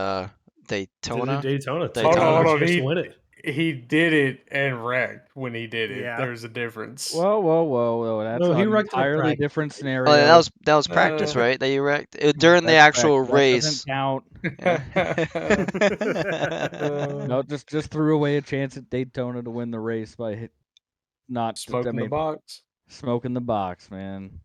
Daytona. Did it Daytona. Daytona. Hold on, Chance to win it. he did it and wrecked when he did it. Yeah. There's a difference. Whoa! That's No, he an wrecked it at entirely practice. different scenario. Oh, that was practice, Uh, right? That you wrecked during the That's actual correct. That doesn't race. count. Yeah. No, just threw away a chance at Daytona to win the race by Smoking the box. smoking the box, man.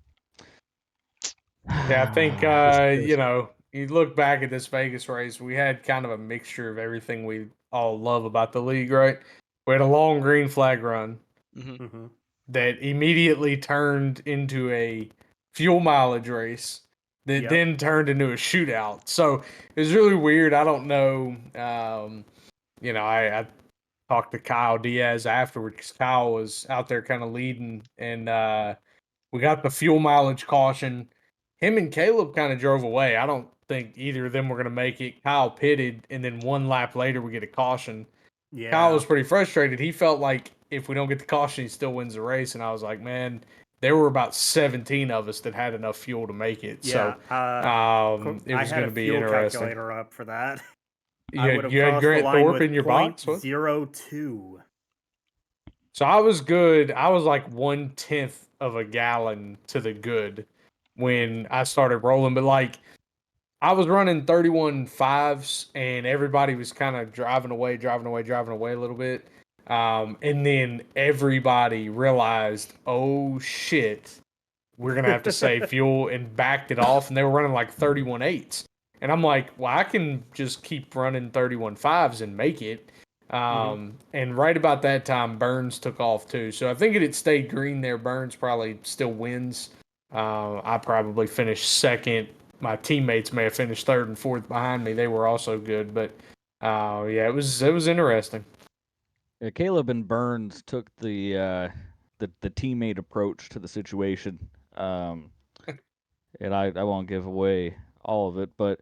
Yeah, I think Just- you know, you look back at this Vegas race, we had kind of a mixture of everything we all love about the league, right? We had a long green flag run Mm-hmm. that immediately turned into a fuel mileage race that Yep. then turned into a shootout. So it was really weird. I don't know. You know, I talked to Kyle Diaz afterwards because Kyle was out there kind of leading, and we got the fuel mileage caution. Him and Caleb kind of drove away. I don't think either of them were going to make it. Kyle pitted, and then one lap later, we get a caution. Yeah. Kyle was pretty frustrated. He felt like if we don't get the caution, he still wins the race. And I was like, man, there were about 17 of us that had enough fuel to make it. Yeah. So it I was had going a to be fuel interesting. calculator up for that. You I had, would have you had crossed the Grant line Thorpe with in your box? What? 0.02. So I was good. I was like 1/10 of a gallon to the good when I started rolling. But like I was running 31.5s and everybody was kind of driving away a little bit. And then everybody realized, oh shit, we're going to have to save fuel and backed it off. And they were running like 31.8s. And I'm like, well, I can just keep running 31.5s and make it. And right about that time, Burns took off too. So I think it had stayed green there. Burns probably still wins. I probably finished second. My teammates may have finished third and fourth behind me. They were also good, but yeah, it was interesting. Yeah, Caleb and Burns took the teammate approach to the situation, and I won't give away all of it, but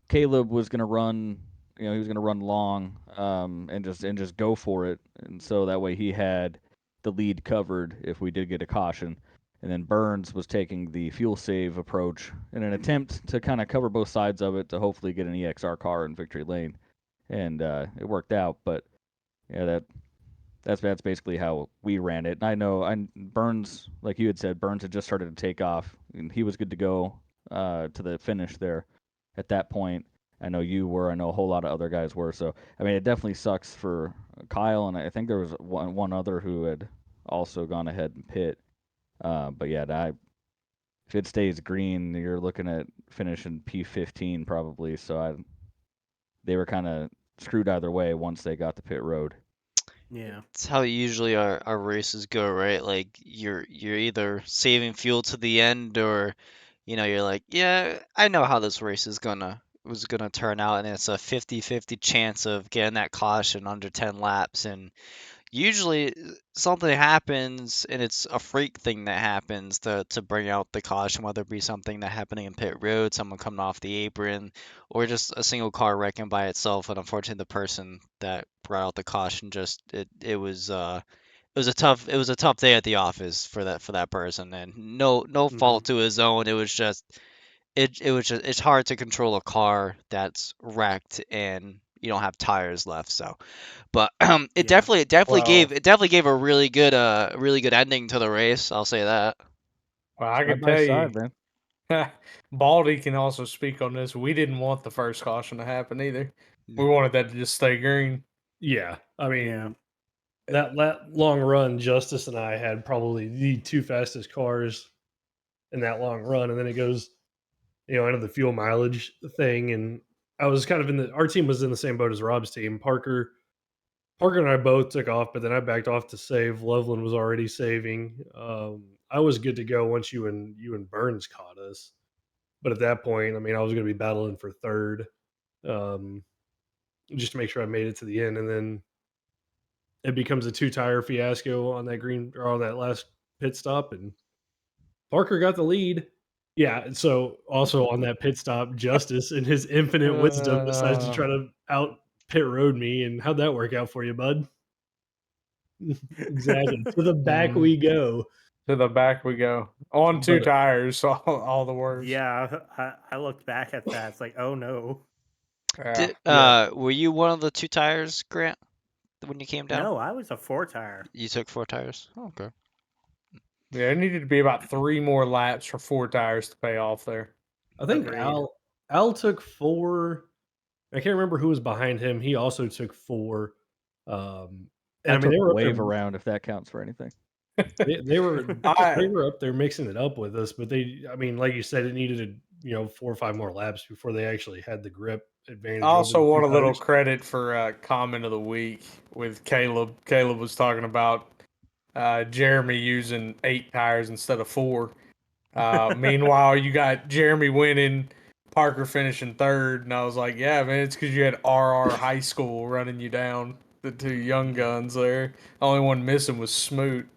Caleb was gonna run, he was gonna run long, and just go for it, and so that way he had the lead covered if we did get a caution. And then Burns was taking the fuel save approach in an attempt to kind of cover both sides of it to hopefully get an EXR car in victory lane, and it worked out. But yeah, that's basically how we ran it. And I know Burns, like you had said, Burns had just started to take off, and he was good to go to the finish there. At that point, I know you were. I know a whole lot of other guys were. So I mean, it definitely sucks for Kyle, and I think there was one other who had also gone ahead and pit. But yeah, if it stays green, you're looking at finishing P15 probably. So they were kind of screwed either way once they got the pit road. Yeah. It's how usually our races go, right? Like you're either saving fuel to the end or you're like, yeah, I know how this race was gonna turn out, and it's a 50-50 chance of getting that caution under 10 laps. And usually something happens and it's a freak thing that happens to bring out the caution, whether it be something that happening in pit road, someone coming off the apron, or just a single car wrecking by itself. And unfortunately the person that brought out the caution it was a tough day at the office for that person, and no fault to his own. It was just it's hard to control a car that's wrecked and you don't have tires left. So but it Yeah. definitely gave a really good ending to the race. I'll say that. Well, I Side can by tell side, you, man. Baldy can also speak on this. We didn't want the first caution to happen either. We wanted that to just stay green. Yeah, I mean, Yeah. that long run, Justice and I had probably the two fastest cars in that long run, and then it goes, into the fuel mileage thing, and I was kind of our team was in the same boat as Rob's team. Parker Parker and I both took off, but then I backed off to save. Loveland was already saving. I was good to go once you and Burns caught us. But at that point, I mean, I was going to be battling for third, just to make sure I made it to the end. And then it becomes a 2-tire fiasco on that on that last pit stop, and Parker got the lead. Yeah. And so also on that pit stop, Justice in his infinite wisdom decides to try to out pit road me. And how'd that work out for you, bud? Exactly. To the back we go. To the back we go. On 2 But- tires, all the worst. Yeah, I looked back at that. It's like, oh no. Yeah. Were you one of the 2 tires, Grant, when you came down? No, I was a 4-tire. You took 4 tires? Oh, okay. Yeah, it needed to be about 3 more laps for 4 tires to pay off there. I think Agreed. Al took 4. I can't remember who was behind him. He also took 4. And I I mean, they took were up wave there, around if that counts for anything. they were I- they were up there mixing it up with us, but I mean, like you said, it needed 4 or 5 more laps before they actually had the grip advantage. I also over the want a 2 little tires. credit for comment of the week with Caleb. Caleb was talking about Jeremy using 8 tires instead of 4. Meanwhile, you got Jeremy winning, Parker finishing third, and I was like, yeah, man, it's because you had RR High School running you down, the 2 young guns there. The only one missing was Smoot.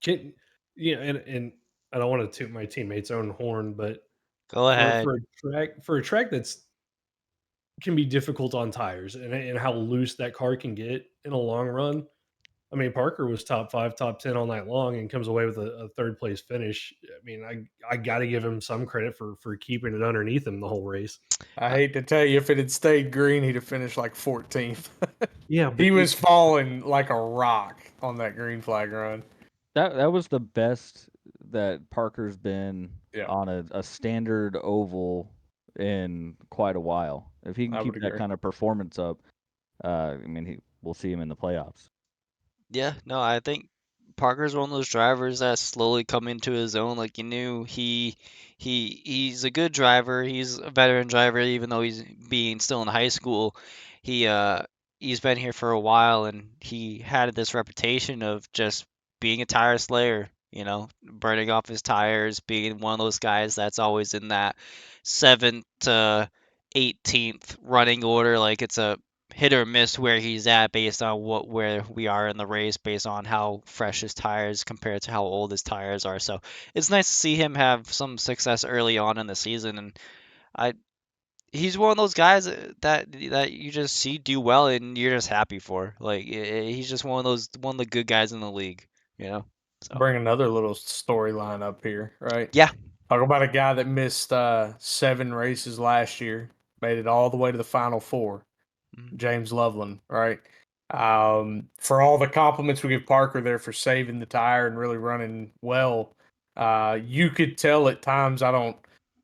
And I don't want to toot my teammates' own horn, but Go ahead. for a track that's can be difficult on tires and how loose that car can get in a long run. I mean, Parker was top 5, top 10 all night long and comes away with a 3rd place finish. I mean, I got to give him some credit for keeping it underneath him the whole race. I hate to tell you, if it had stayed green, he'd have finished like 14th. Yeah, but He was falling like a rock on that green flag run. That was the best that Parker's been Yeah. on a standard oval in quite a while. If he I can keep would that agree. kind of performance up, I mean, we'll see him in the playoffs. Yeah, no, I think Parker's one of those drivers that's slowly come into his own. Like you knew he's a good driver. He's a veteran driver, even though he's being still in high school. He's been here for a while, and he had this reputation of just being a tire slayer. Burning off his tires, being one of those guys that's always in that 7th to 18th running order. Like it's a hit or miss where he's at based on where we are in the race, based on how fresh his tires compared to how old his tires are. So it's nice to see him have some success early on in the season, and he's one of those guys that you just see do well and you're just happy for. Like he's just one of the good guys in the league, So Bring another little storyline up here, right? Yeah. Talk about a guy that missed 7 races last year, made it all the way to the final 4. Mhm. James Loveland, right? For all the compliments we give Parker there for saving the tire and really running well, you could tell at times. I don't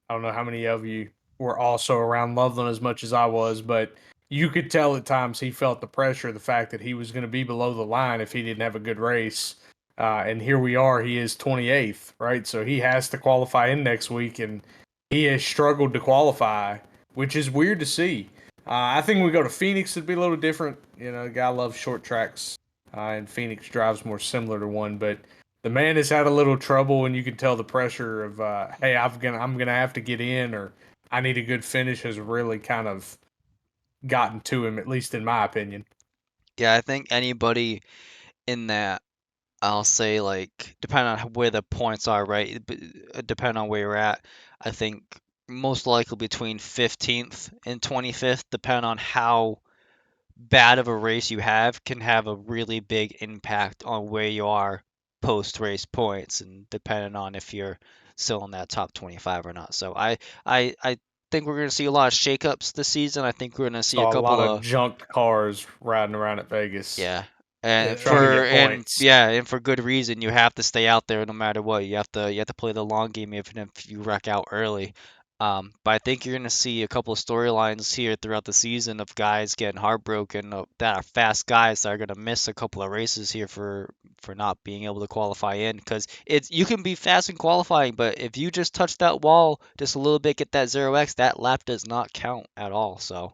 know how many of you were also around Loveland as much as I was, but you could tell at times he felt the pressure of the fact that he was going to be below the line if he didn't have a good race. And here we are, he is 28th, right? So he has to qualify in next week, and he has struggled to qualify, which is weird to see. I think when we go to Phoenix, it'd be a little different. The guy loves short tracks, and Phoenix drives more similar to one. But the man has had a little trouble, and you can tell the pressure of, hey, I'm gonna have to get in, or I need a good finish, has really kind of gotten to him, at least in my opinion. Yeah, I think anybody in that, I'll say, like, depending on where the points are, right? Depending on where you're at, I think most likely between 15th and 25th, depending on how bad of a race you have, can have a really big impact on where you are post-race points, and depending on if you're still in that top 25 or not. So I think we're going to see a lot of shakeups this season. I think we're going to see a Saw a couple lot of of junked cars riding around at Vegas. yeah. And trying to get and points. yeah, and for good reason. You have to stay out there no matter what. You have to play the long game even if you wreck out early. But I think you're gonna see a couple of storylines here throughout the season of guys getting heartbroken that are fast guys that are gonna miss a couple of races here for not being able to qualify in. Because you can be fast in qualifying, but if you just touch that wall just a little bit, get that 0x, that lap does not count at all. So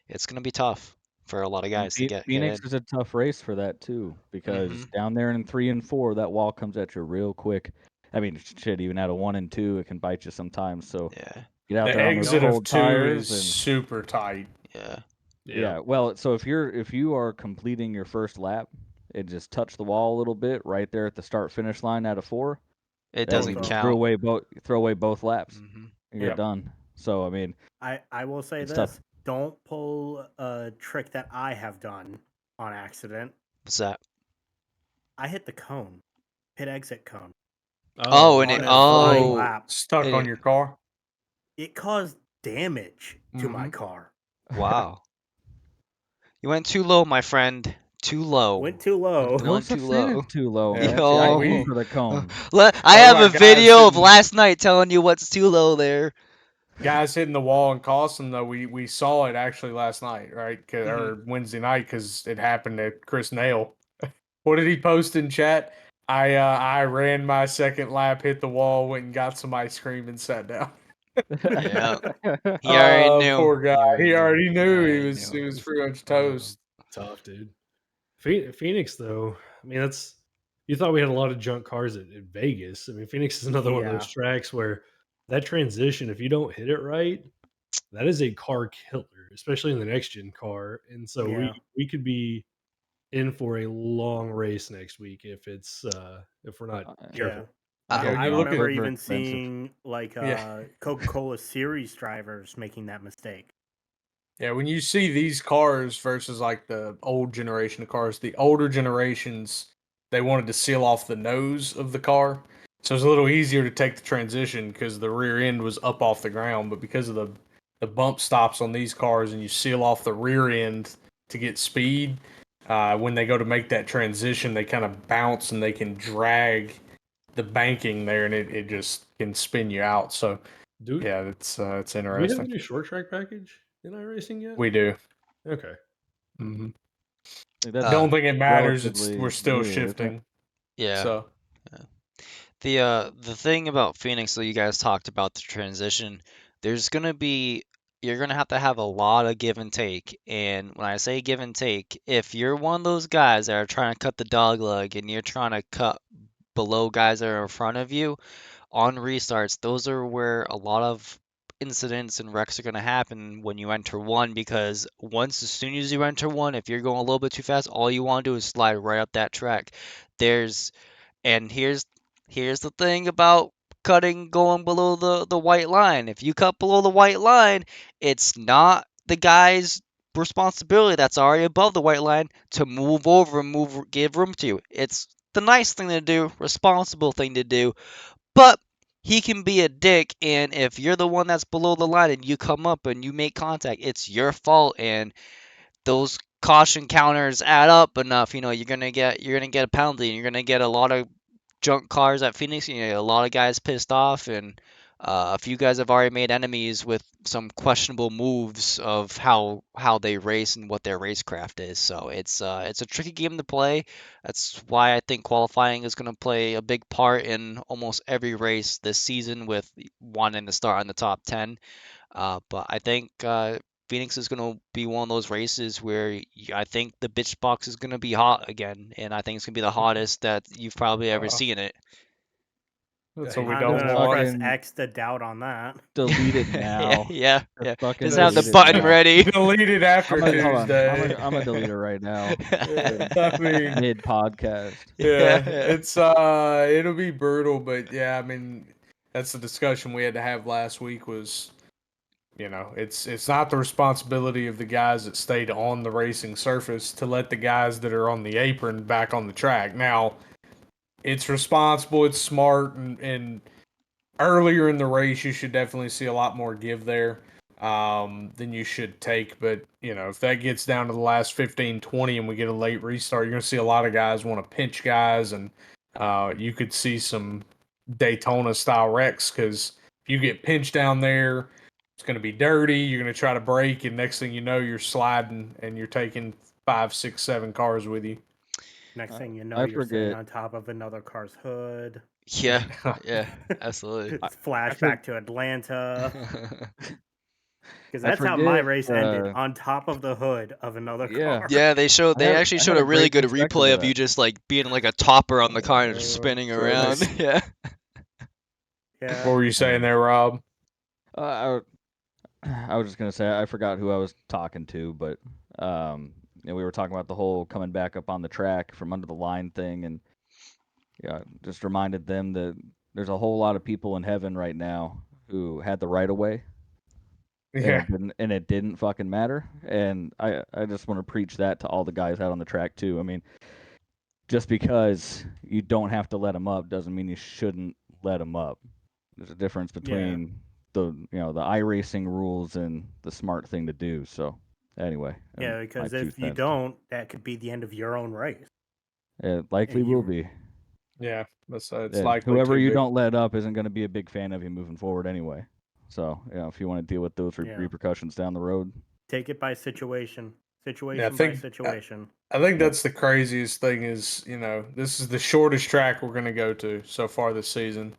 it's gonna be tough for a lot of guys to get Phoenix in. is a tough race for that too, because Mhm. down there in 3 and 4, that wall comes at you real quick. I mean, shit, even at a 1 and 2, it can bite you sometimes. So Yeah. get out The there on those exit of cold 2 tires is and super tight. Yeah. yeah. Well, so if you are completing your first lap and just touch the wall a little bit right there at the start finish line out of 4, It that doesn't means you count. throw away both laps Mhm. and you're Yep. done. So I mean, I will say It's this: tough. don't pull a trick that I have done on accident. What's that? I hit the cone, pit exit cone. Oh, and on it a flying oh lap. Stuck on it- your car. It caused damage to my Mhm. car. wow. You went too low, my friend. Too low. Went too low. Went Don't too say low. it's too low, Yeah, man. See, I Yo. aim for the cone. I have Well, a like, guys video of sitting- last night telling you what's too low there. Guys hitting the wall in Cawson, though, we saw it actually last night, right? Mm-hmm. Or Wednesday night, because it happened to Chris Nail. What did he post in chat? I ran my second lap, hit the wall, went and got some ice cream, and sat down. Yeah. He already knew. Poor guy. He already knew He he already was knew. pretty much toast. Tough, dude. Phoenix, though, I mean, you thought we had a lot of junk cars at Vegas. I mean, Phoenix is another one of those tracks where that transition, if you don't hit it right, that is a car killer, especially in the next gen car. And so Yeah. we could be in for a long race next week if we're not careful. I Yeah, hope I you not. look at- remember Those are even expensive. seeing like Yeah. Coca-Cola Series drivers making that mistake. Yeah, when you see these cars versus like the old generation of cars, the older generations, they wanted to seal off the nose of the car. So it's a little easier to take the transition because the rear end was up off the ground. But because of the bump stops on these cars and you seal off the rear end to get speed, when they go to make that transition, they kind of bounce and they can drag the banking there and it just can spin you out. So Dude, yeah, it's do we have a interesting. new short track package in iRacing yet? We do. Okay. Mm-hmm. That's Don't think it matters. relatively We're still new, isn't it? shifting. Yeah. So The thing about Phoenix that you guys talked about the transition, you're gonna have to have a lot of give and take. And when I say give and take, if you're one of those guys that are trying to cut the dog leg and you're trying to cut below guys that are in front of you on restarts, those are where a lot of incidents and wrecks are going to happen when you enter one, because as soon as you enter one, if you're going a little bit too fast, all you want to do is slide right up that track. Here's the thing about going below the white line. If you cut below the white line, it's not the guy's responsibility that's already above the white line to move over and give room to you. It's the nice thing to do, responsible thing to do, but he can be a dick, and if you're the one that's below the line and you come up and you make contact, it's your fault, and those caution counters add up enough, you're gonna get a penalty, and you're gonna get a lot of junk cars at Phoenix. A lot of guys pissed off, and a few guys have already made enemies with some questionable moves of how they race and what their racecraft is. So it's a tricky game to play. That's why I think qualifying is going to play a big part in almost every race this season, with wanting to start in the top 10. But I think Phoenix is going to be one of those races where I think the bitch box is going to be hot again, and I think it's going to be the hottest that you've probably ever seen it. that's Yeah, what we I'm don't gonna want. press fucking- X to doubt on that. Delete it now. Yeah. Just fucking Just have the delete it button now. ready. Delete it after Hold on. Tuesday. I'm a deleter right now. I mean, Mid podcast. yeah, it's it'll be brutal, but yeah, I mean, that's the discussion we had to have last week. Was it's not the responsibility of the guys that stayed on the racing surface to let the guys that are on the apron back on the track. Now, it's responsible, it's smart, and earlier in the race, you should definitely see a lot more give there than you should take. But, if that gets down to the last 15, 20 and we get a late restart, you're going to see a lot of guys want to pinch guys, and you could see some Daytona-style wrecks because if you get pinched down there, it's going to be dirty. You're going to try to brake, and next thing you know, you're sliding and you're taking 5, 6, 7 cars with you. Next thing you know, I you're sitting forget. on top of another car's hood. Yeah, absolutely. It's flashback to Atlanta. Because I that's how my forget, race ended, on top of the hood of another yeah. car. Yeah, they I actually had showed a a really great good perspective replay of of you that. just like being like a topper on the car and just spinning so around. nice. Yeah. Yeah. What were you saying there, Rob? I was just gonna say I forgot who I was talking to, but we were talking about the whole coming back up on the track from under the line thing, and just reminded them that there's a whole lot of people in heaven right now who had the right of way, Yeah. and it didn't fucking matter. And I just want to preach that to all the guys out on the track too. I mean, just because you don't have to let them up doesn't mean you shouldn't let them up. There's a difference between the iRacing rules and the smart thing to do. So anyway, Yeah, my because 2 if you cents. don't, that could be the end of your own race. It likely and you- will be. Yeah, it's And likely whoever to you be. don't let up isn't going to be a big fan of you moving forward anyway. So if you want to deal with those Yeah. repercussions down the road, Take it by situation. Yeah, By situation. I think that's the craziest thing is, this is the shortest track we're going to go to so far this season.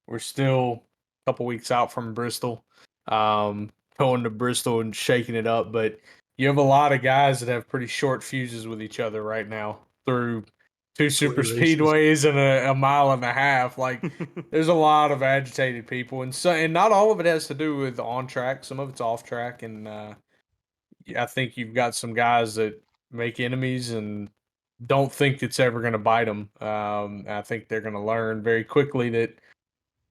We're still a couple weeks out from Bristol, going to Bristol and shaking it up. But you have a lot of guys that have pretty short fuses with each other right now through 2 super races. speedways and a mile and a half. Like, there's a lot of agitated people, and not all of it has to do with on track. Some of it's off track, and I think you've got some guys that make enemies and don't think it's ever going to bite them. I think they're going to learn very quickly that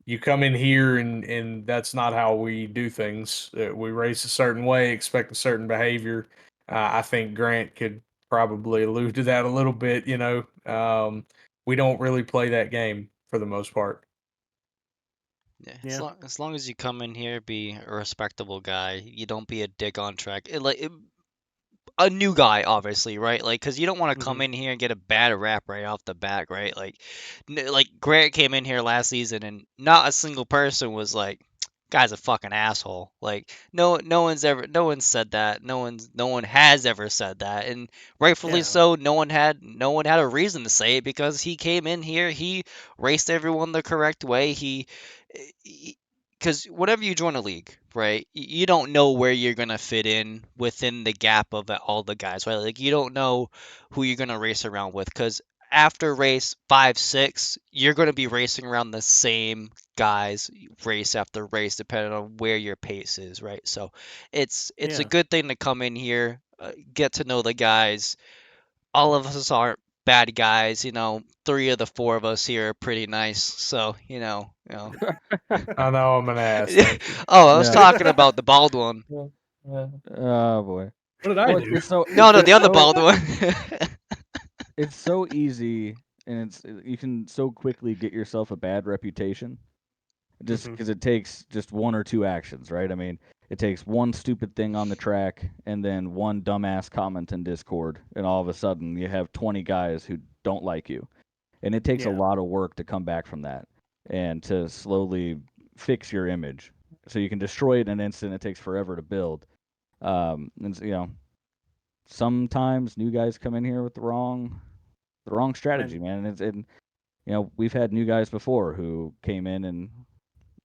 you come in here and that's not how we do things. We race a certain way, expect a certain behavior. I think Grant could probably allude to that a little bit. We don't really play that game for the most part. Yeah, Yeah. as long as you come in here, be a respectable guy. You don't be a dick on track. A new guy, obviously, right? Like, because you don't want to come in here and get a bad rap right off the bat, right? Like Grant came in here last season, and not a single person was like, "Guy's a fucking asshole." Like, no one said that. No one has ever said that, and rightfully Yeah. so. No one had a reason to say it because he came in here, he raced everyone the correct way. Because whenever you join a league, right, you don't know where you're gonna fit in within the gap of all the guys, right? Like you don't know who you're gonna race around with, because after race 5, 6, you're gonna be racing around the same guys race after race, depending on where your pace is, right? So it's a Yeah. good thing to come in here, get to know the guys. All of us aren't bad guys, 3 of the 4 of us here are pretty nice, so I know I'm an ass. Oh, I was Yeah. talking about the bald one. oh boy. What did I Well, do? it's so, No, it's the other so- bald one. It's so easy, and you can so quickly get yourself a bad reputation, just because it takes just 1 or 2 actions, right? I mean, it takes one stupid thing on the track, and then one dumbass comment in Discord, and all of a sudden you have 20 guys who don't like you, and it takes a Yeah. lot of work to come back from that, and to slowly fix your image. So you can destroy it in an instant. It takes forever to build. And sometimes new guys come in here with the wrong strategy, man. We've had new guys before who came in and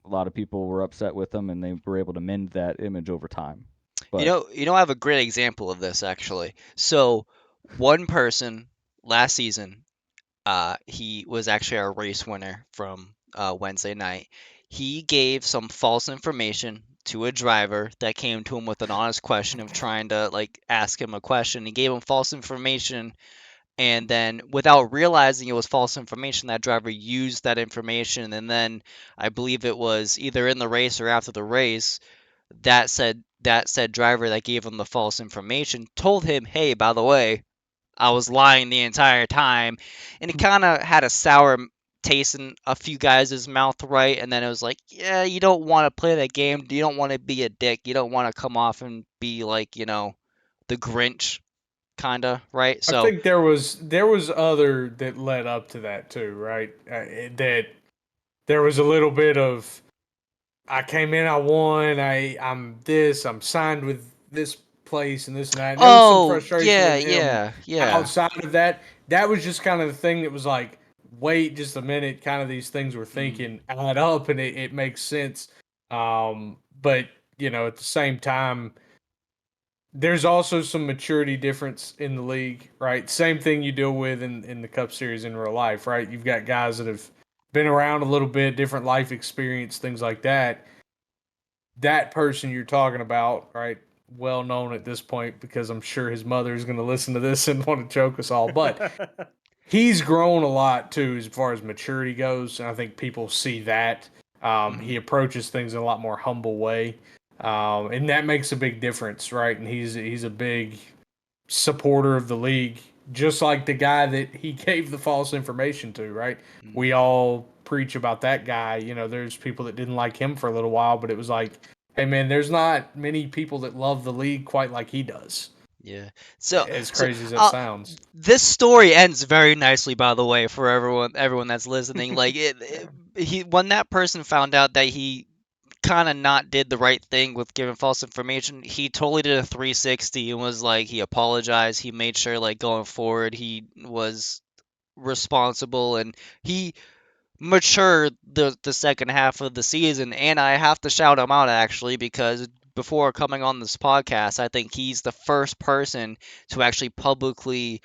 a lot of people were upset with them, and they were able to mend that image over time. But I have a great example of this actually. So, one person last season, he was actually our race winner from Wednesday night. He gave some false information to a driver that came to him with an honest question of trying to ask him a question. He gave him false information, and then without realizing it was false information, that driver used that information, and then I believe it was either in the race or after the race, that said driver that gave him the false information told him, "Hey, by the way, I was lying the entire time," and it kind of had a sour taste in a few guys' mouth, right? And then it was like, yeah, you don't want to play that game. You don't want to be a dick. You don't want to come off and be like, the Grinch, kind of, right? I So, think there was other that led up to that too, right? That there was a little bit of I came in, I won, I'm signed with this place and this and that. And there was some oh, frustration yeah, with him yeah, yeah. outside of that. That was just kind of the thing that was like, wait just a minute, kind of these things we're thinking add up and it makes sense. But at the same time, there's also some maturity difference in the league, right? Same thing you deal with in the Cup Series in real life, right? You've got guys that have been around a little bit, different life experience, things like that. That person you're talking about, right? Well known at this point because I'm sure his mother is going to listen to this and want to choke us all. But he's grown a lot too as far as maturity goes, and I think people see that. He approaches things in a lot more humble way, and that makes a big difference, right? And he's a big supporter of the league, just like the guy that he gave the false information to, right? We all preach about that guy. There's people that didn't like him for a little while, but it was like, hey man, there's not many people that love the league quite like he does. Yeah. So As crazy as that sounds. this story ends very nicely, by the way, for everyone that's listening. Like when that person found out that he kind of not did the right thing with giving false information, he totally did a 360 and was like, he apologized. He made sure, like, going forward, he was responsible, and he matured the second half of the season. And I have to shout him out, actually, because before coming on this podcast, I think he's the first person to actually publicly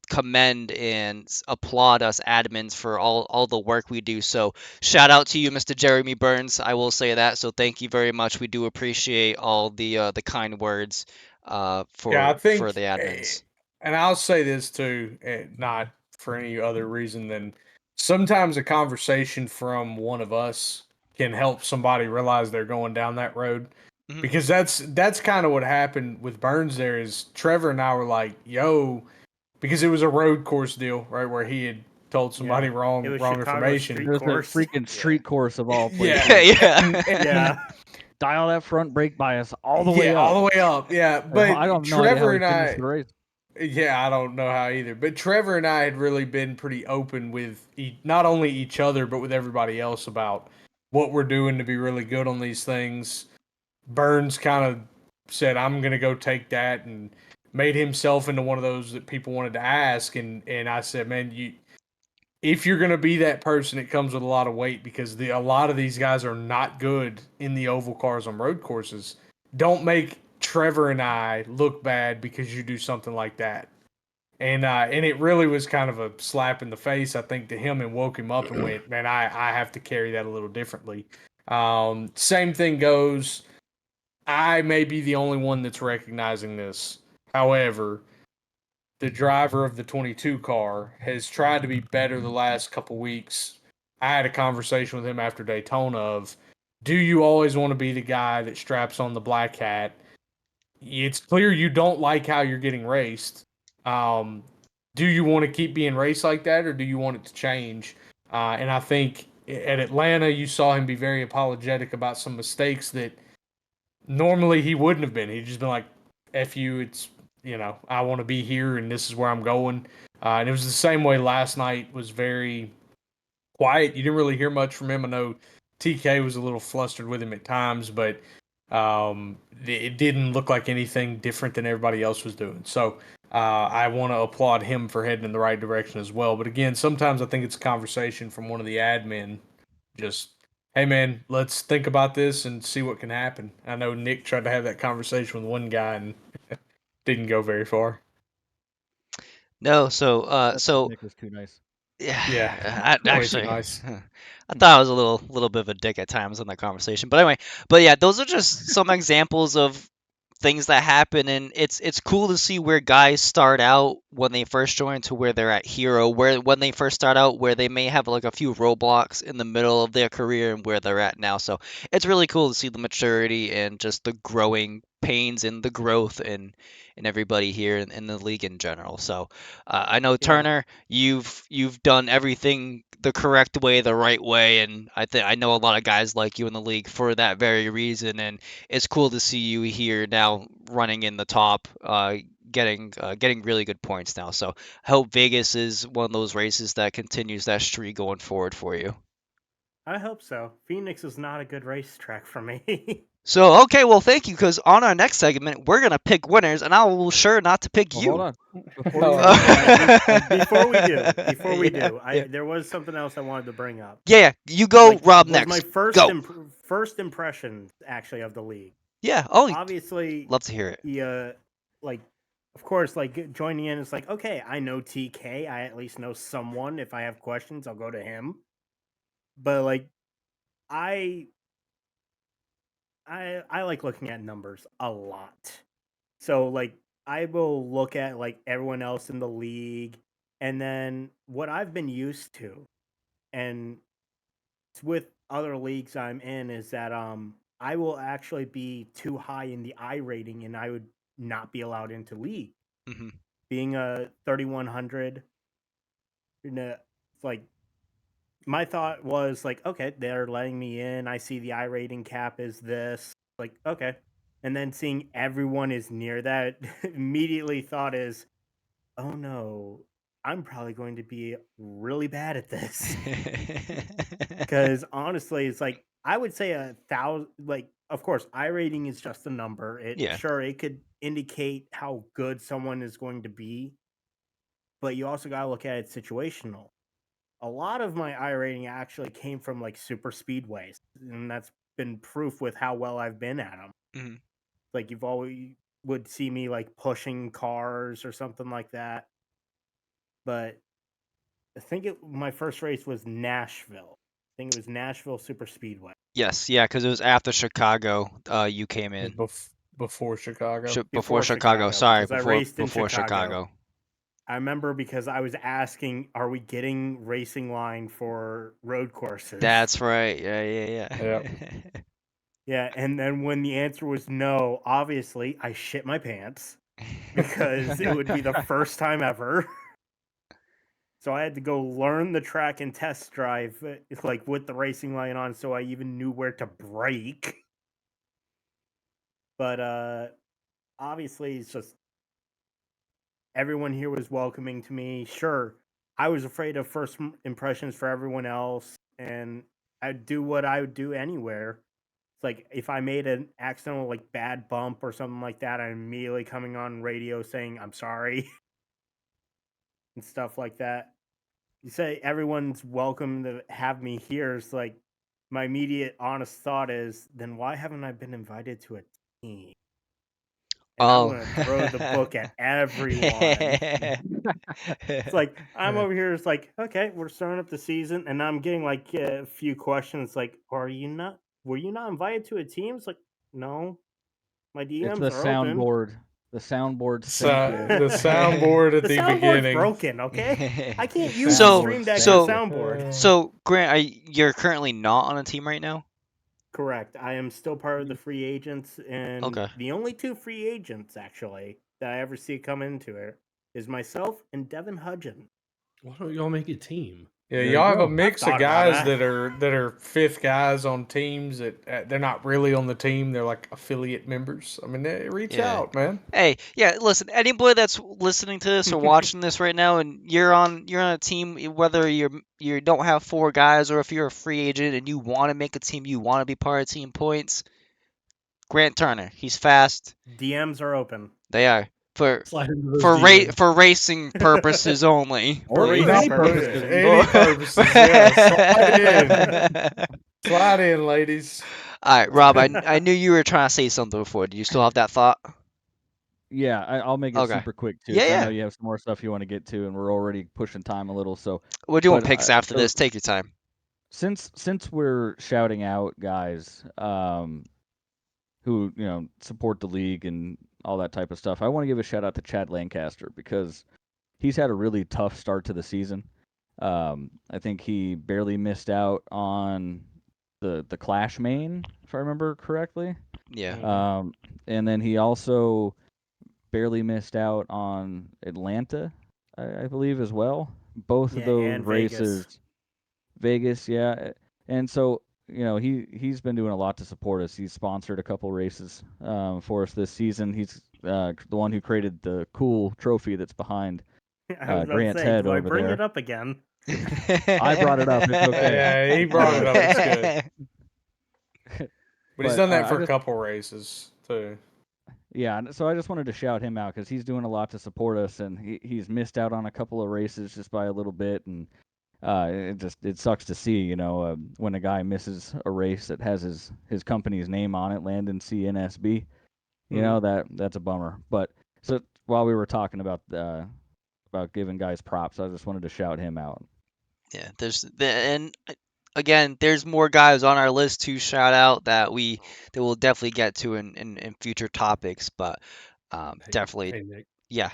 commend and applaud us admins for all the work we do. So shout out to you, Mr. Jeremy Burns. I will say that. So thank you very much. We do appreciate all the kind words for I think, for the admins. And I'll say this too, not for any other reason than sometimes a conversation from one of us can help somebody realize they're going down that road. Because that's kind of what happened with Burns there is Trevor and I were like, yo, because it was a road course deal, right, where he had told somebody wrong information. It was a freaking street course of all places. Yeah. Dial that front brake bias all the way up. all the way up. Yeah, but I don't know Trevor how he and finished the race. Yeah, I don't know how either. But Trevor and I had really been pretty open with not only each other, but with everybody else about what we're doing to be really good on these things. Burns kind of said, I'm going to go take that, and made himself into one of those that people wanted to ask. And I said, man, if you're going to be that person, it comes with a lot of weight because a lot of these guys are not good in the oval cars on road courses. Don't make Trevor and I look bad because you do something like that. And it really was kind of a slap in the face, I think, to him, and woke him up and went, man, I have to carry that a little differently. Same thing goes. I may be the only one that's recognizing this. However, the driver of the 22 car has tried to be better the last couple weeks. I had a conversation with him after Daytona of, do you always want to be the guy that straps on the black hat? It's clear you don't like how you're getting raced. Do you want to keep being raced like that, or do you want it to change? And I think at Atlanta, you saw him be very apologetic about some mistakes that normally he wouldn't have been. He'd just been like, F you, it's, I want to be here and this is where I'm going. And it was the same way last night, was very quiet. You didn't really hear much from him. I know TK was a little flustered with him at times, but it didn't look like anything different than everybody else was doing. So I want to applaud him for heading in the right direction as well. But again, sometimes I think it's a conversation from one of the admin, just, hey man, let's think about this and see what can happen. I know Nick tried to have that conversation with one guy and didn't go very far. No, so Nick was too nice. Yeah. Actually, nice. I thought I was a little bit of a dick at times in that conversation. But anyway, yeah, those are just some examples of things that happen, and it's cool to see where guys start out when they first join to where they're at Hero, when they first start out, where they may have like a few roadblocks in the middle of their career and where they're at now. So it's really cool to see the maturity and just the growing pains and the growth in everybody here in the league in general. So I know Turner, you've done everything the correct way, the right way, and I know a lot of guys like you in the league for that very reason, and it's cool to see you here now running in the top, getting really good points now. So I hope Vegas is one of those races that continues that streak going forward for you. I hope so. Phoenix is not a good racetrack for me. So, okay, well, thank you, because on our next segment, we're going to pick winners, and I will sure not to pick Well, you. hold on. Before Oh, you Before we do, Yeah. there was something else I wanted to bring up. Yeah, you go, Like, Rob, was next. my first Go. first impressions actually of the league. Yeah, oh, Obviously, love to hear it. yeah, like, of course, like joining in, it's like, okay, I know TK. I at least know someone. If I have questions, I'll go to him. But like, I like looking at numbers a lot. So like, I will look at like everyone else in the league, and then what I've been used to, and it's with other leagues I'm in, is that I will actually be too high in the I rating, and I would not be allowed into league. Hmm. Being a 3100, it's like, my thought was like, okay, they're letting me in. I see the I rating cap is this. Like, okay. And then seeing everyone is near that, immediately thought is, oh no, I'm probably going to be really bad at this. Because honestly, it's like, I would say 1,000. Like, of course, I rating is just a number. Yeah. Sure, it could indicate how good someone is going to be, but you also got to look at it situational. A lot of my I rating actually came from like super speedways, and that's been proof with how well I've been at them. Mhm. Like, you've always would see me like pushing cars or something like that. But I think my first race was Nashville. I think it was Nashville Super Speedway. Yes, yeah, because it was after Chicago. You came in before Chicago. before Chicago. Sorry, 'cause I raced in before Chicago. Chicago. I remember because I was asking, are we getting racing line for road courses? That's right. Yeah. Yeah, and then when the answer was no, obviously I shit my pants because it would be the first time ever. So I had to go learn the track and test drive, like with the racing line on, so I even knew where to brake. But obviously, it's just everyone here was welcoming to me. Sure, I was afraid of first impressions for everyone else, and I'd do what I would do anywhere. It's like, if I made an accidental like bad bump or something like that, I'm immediately coming on radio saying I'm sorry and stuff like that. You say everyone's welcome to have me here. It's like, my immediate honest thought is, then why haven't I been invited to a team? And I'm gonna throw the book at everyone. It's like, I'm over here. It's like, okay, we're starting up the season, and I'm getting like a few questions like, were you not invited to a team? It's like, no, my it's DMs the are open. soundboard. The soundboard. The soundboard at The the soundboard's beginning. broken. Okay, I can't use So- the Stream Deck so- soundboard. So, Grant, you're currently not on a team right now? Correct. I am still part of the free agents, and Okay. the only two free agents actually that I ever see come into it is myself and Devin Hudgens. Why don't y'all make a team? Yeah, There you y'all have go. a mix thought of about guys that. that are fifth guys on teams that they're not really on the team. They're like affiliate members. I mean, reach Yeah. out, man. Hey, yeah, listen, anybody that's listening to this or watching this right now, and you're on a team, whether you don't have 4 guys or if you're a free agent and you want to make a team, you want to be part of Team Points, Grant Turner, he's fast. DMs are open. They are for Slide into those for DMs. for racing purposes only. Or Any any purposes. purposes. Any purposes, yeah. Slide in, ladies. All right, Rob, I knew you were trying to say something before. Do you still have that thought? Yeah, I'll make it Okay. super quick too. Yeah, 'cause I yeah. know you have some more stuff you want to get to, and we're already pushing time a little. So We're doing But, picks after so- this. Take your time. since we're shouting out guys, who support the league and all that type of stuff, I want to give a shout out to Chad Lancaster because he's had a really tough start to the season. I think he barely missed out on the Clash main, if I remember correctly. Yeah. And then he also barely missed out on Atlanta, I believe, as well. Both of Yeah, those and Vegas. races, Vegas, yeah. And so he's been doing a lot to support us. He's sponsored a couple races for us this season. He's the one who created the cool trophy that's behind. I was about to Grant's say, head do I over bring there. it up again? I brought it up. It's okay. Yeah, he brought it up. It's good. But he's But, done that I for a just- couple races too. Yeah, and so I just wanted to shout him out because he's doing a lot to support us, and he's missed out on a couple of races just by a little bit, and it sucks to see, when a guy misses a race that has his company's name on it, Landon CNSB. That's a bummer. But so while we were talking about giving guys props, I just wanted to shout him out. Yeah, again, there's more guys on our list to shout out that we'll definitely get to in future topics, but definitely, Hey, Nick. yeah.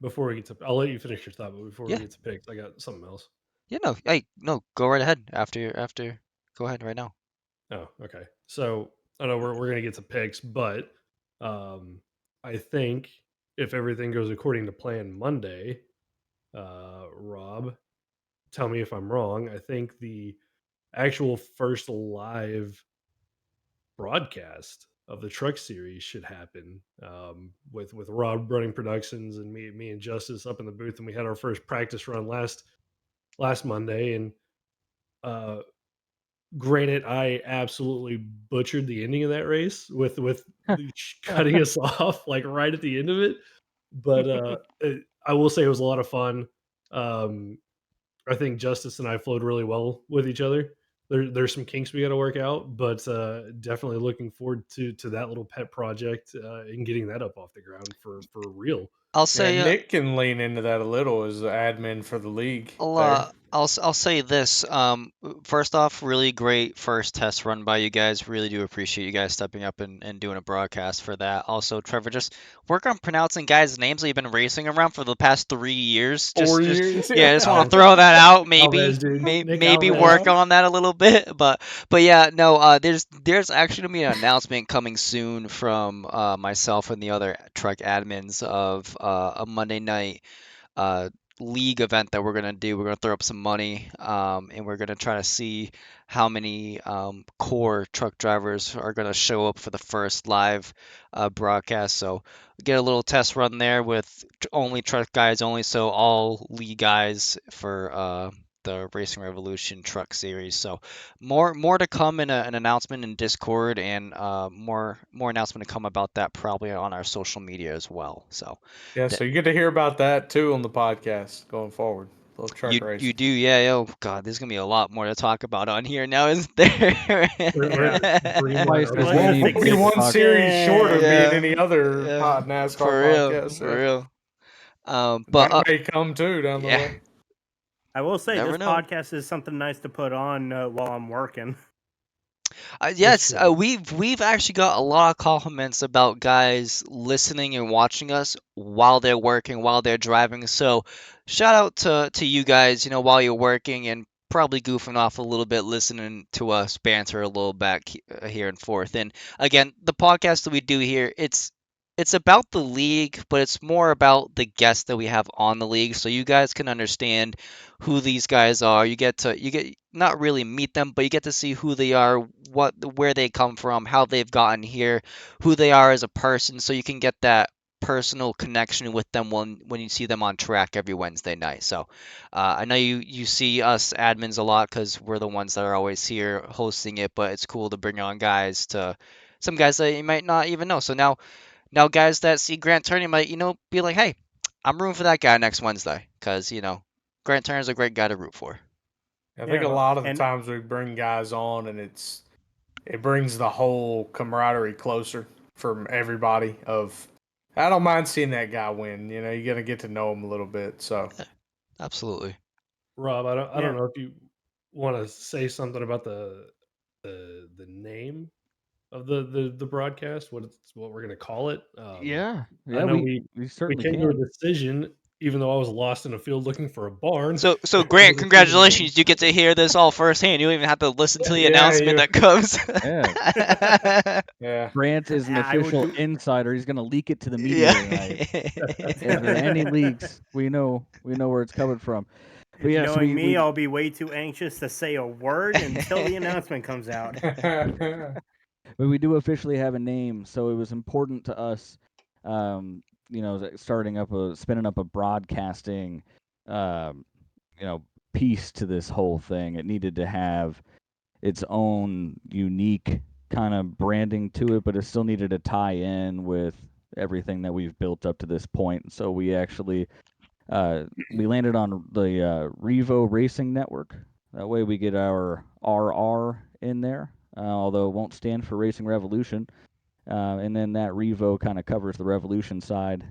Before we get to, I'll let you finish your thought, but before Yeah. we get to picks, I got something else. Yeah, no, go right ahead after, go ahead right now. Oh, okay. So I know we're gonna get to picks, but I think if everything goes according to plan Monday, Rob, tell me if I'm wrong. I think the actual first live broadcast of the truck series should happen with Rob running productions and me and Justice up in the booth, and we had our first practice run last Monday, and granted, I absolutely butchered the ending of that race with cutting us off like right at the end of it. But I will say it was a lot of fun. I think Justice and I flowed really well with each other. There's some kinks we got to work out, but definitely looking forward to that little pet project and getting that up off the ground for real. I'll say Nick can lean into that a little as the admin for the league. I'll say this. First off, really great first test run by you guys. Really do appreciate you guys stepping up and doing a broadcast for that. Also, Trevor, just work on pronouncing guys' names that you've been racing around for the past 3 years. Just 4 years. yeah, just want to throw that out. Maybe Alves, dude. Nick maybe Alves. work on that a little bit. But yeah, no. There's actually gonna be an announcement coming soon from myself and the other truck admins of a Monday night league event that we're gonna do. We're gonna throw up some money, and we're gonna try to see how many core truck drivers are gonna show up for the first live broadcast. So get a little test run there with only truck guys only, so all league guys for the Racing Revolution Truck Series. So more to come in an announcement in Discord, and more announcement to come about that probably on our social media as well. So Yeah, so you get to hear about that too on the podcast going forward. Little truck race. you do, yeah. Oh God, there's gonna be a lot more to talk about on here now, isn't there? Twice as Well, many it's We'll be big one talk- series short of Yeah. being any other Yeah. hot NASCAR For real, podcast. for real. But But may come too down the yeah. way. I will say Never this know. podcast is something nice to put on while I'm working. Yes, true. we've actually got a lot of compliments about guys listening and watching us while they're working, while they're driving. So shout out to you guys, while you're working and probably goofing off a little bit, listening to us banter a little back here and forth. And again, the podcast that we do here, it's about the league, but it's more about the guests that we have on the league, so you guys can understand who these guys are. You get not really meet them, but you get to see who they are, where they come from, how they've gotten here, who they are as a person, so you can get that personal connection with them when you see them on track every Wednesday night. So I know you see us admins a lot because we're the ones that are always here hosting it, but it's cool to bring on some guys that you might not even know. So now guys that see Grant Turney might, be like, hey, I'm rooting for that guy next Wednesday because, Grant Turner's a great guy to root for. I think Yeah, a lot of the and- times we bring guys on and it brings the whole camaraderie closer from everybody I don't mind seeing that guy win. You're gonna get to know him a little bit. So Absolutely. Rob, I Yeah. don't know if you want to say something about the name of the broadcast, what we're gonna call it. Yeah, I know we we certainly came can. to a decision, even though I was lost in a field looking for a barn. So It was Grant, a congratulations. decision. You get to hear this all firsthand. You don't even have to listen to the Yeah, announcement that comes. yeah, Grant is an Yeah, I would official do- insider. He's gonna leak it to the media tonight. If there are any leaks, we know where it's coming from. But yes, Knowing me, I'll be way too anxious to say a word until the announcement comes out. but we do officially have a name, so it was important to us, spinning up a broadcasting, piece to this whole thing. It needed to have its own unique kind of branding to it, but it still needed to tie in with everything that we've built up to this point. So we actually we landed on the Revo Racing Network. That way we get our RR in there, although it won't stand for Racing Revolution. And then that Revo kind of covers the Revolution side,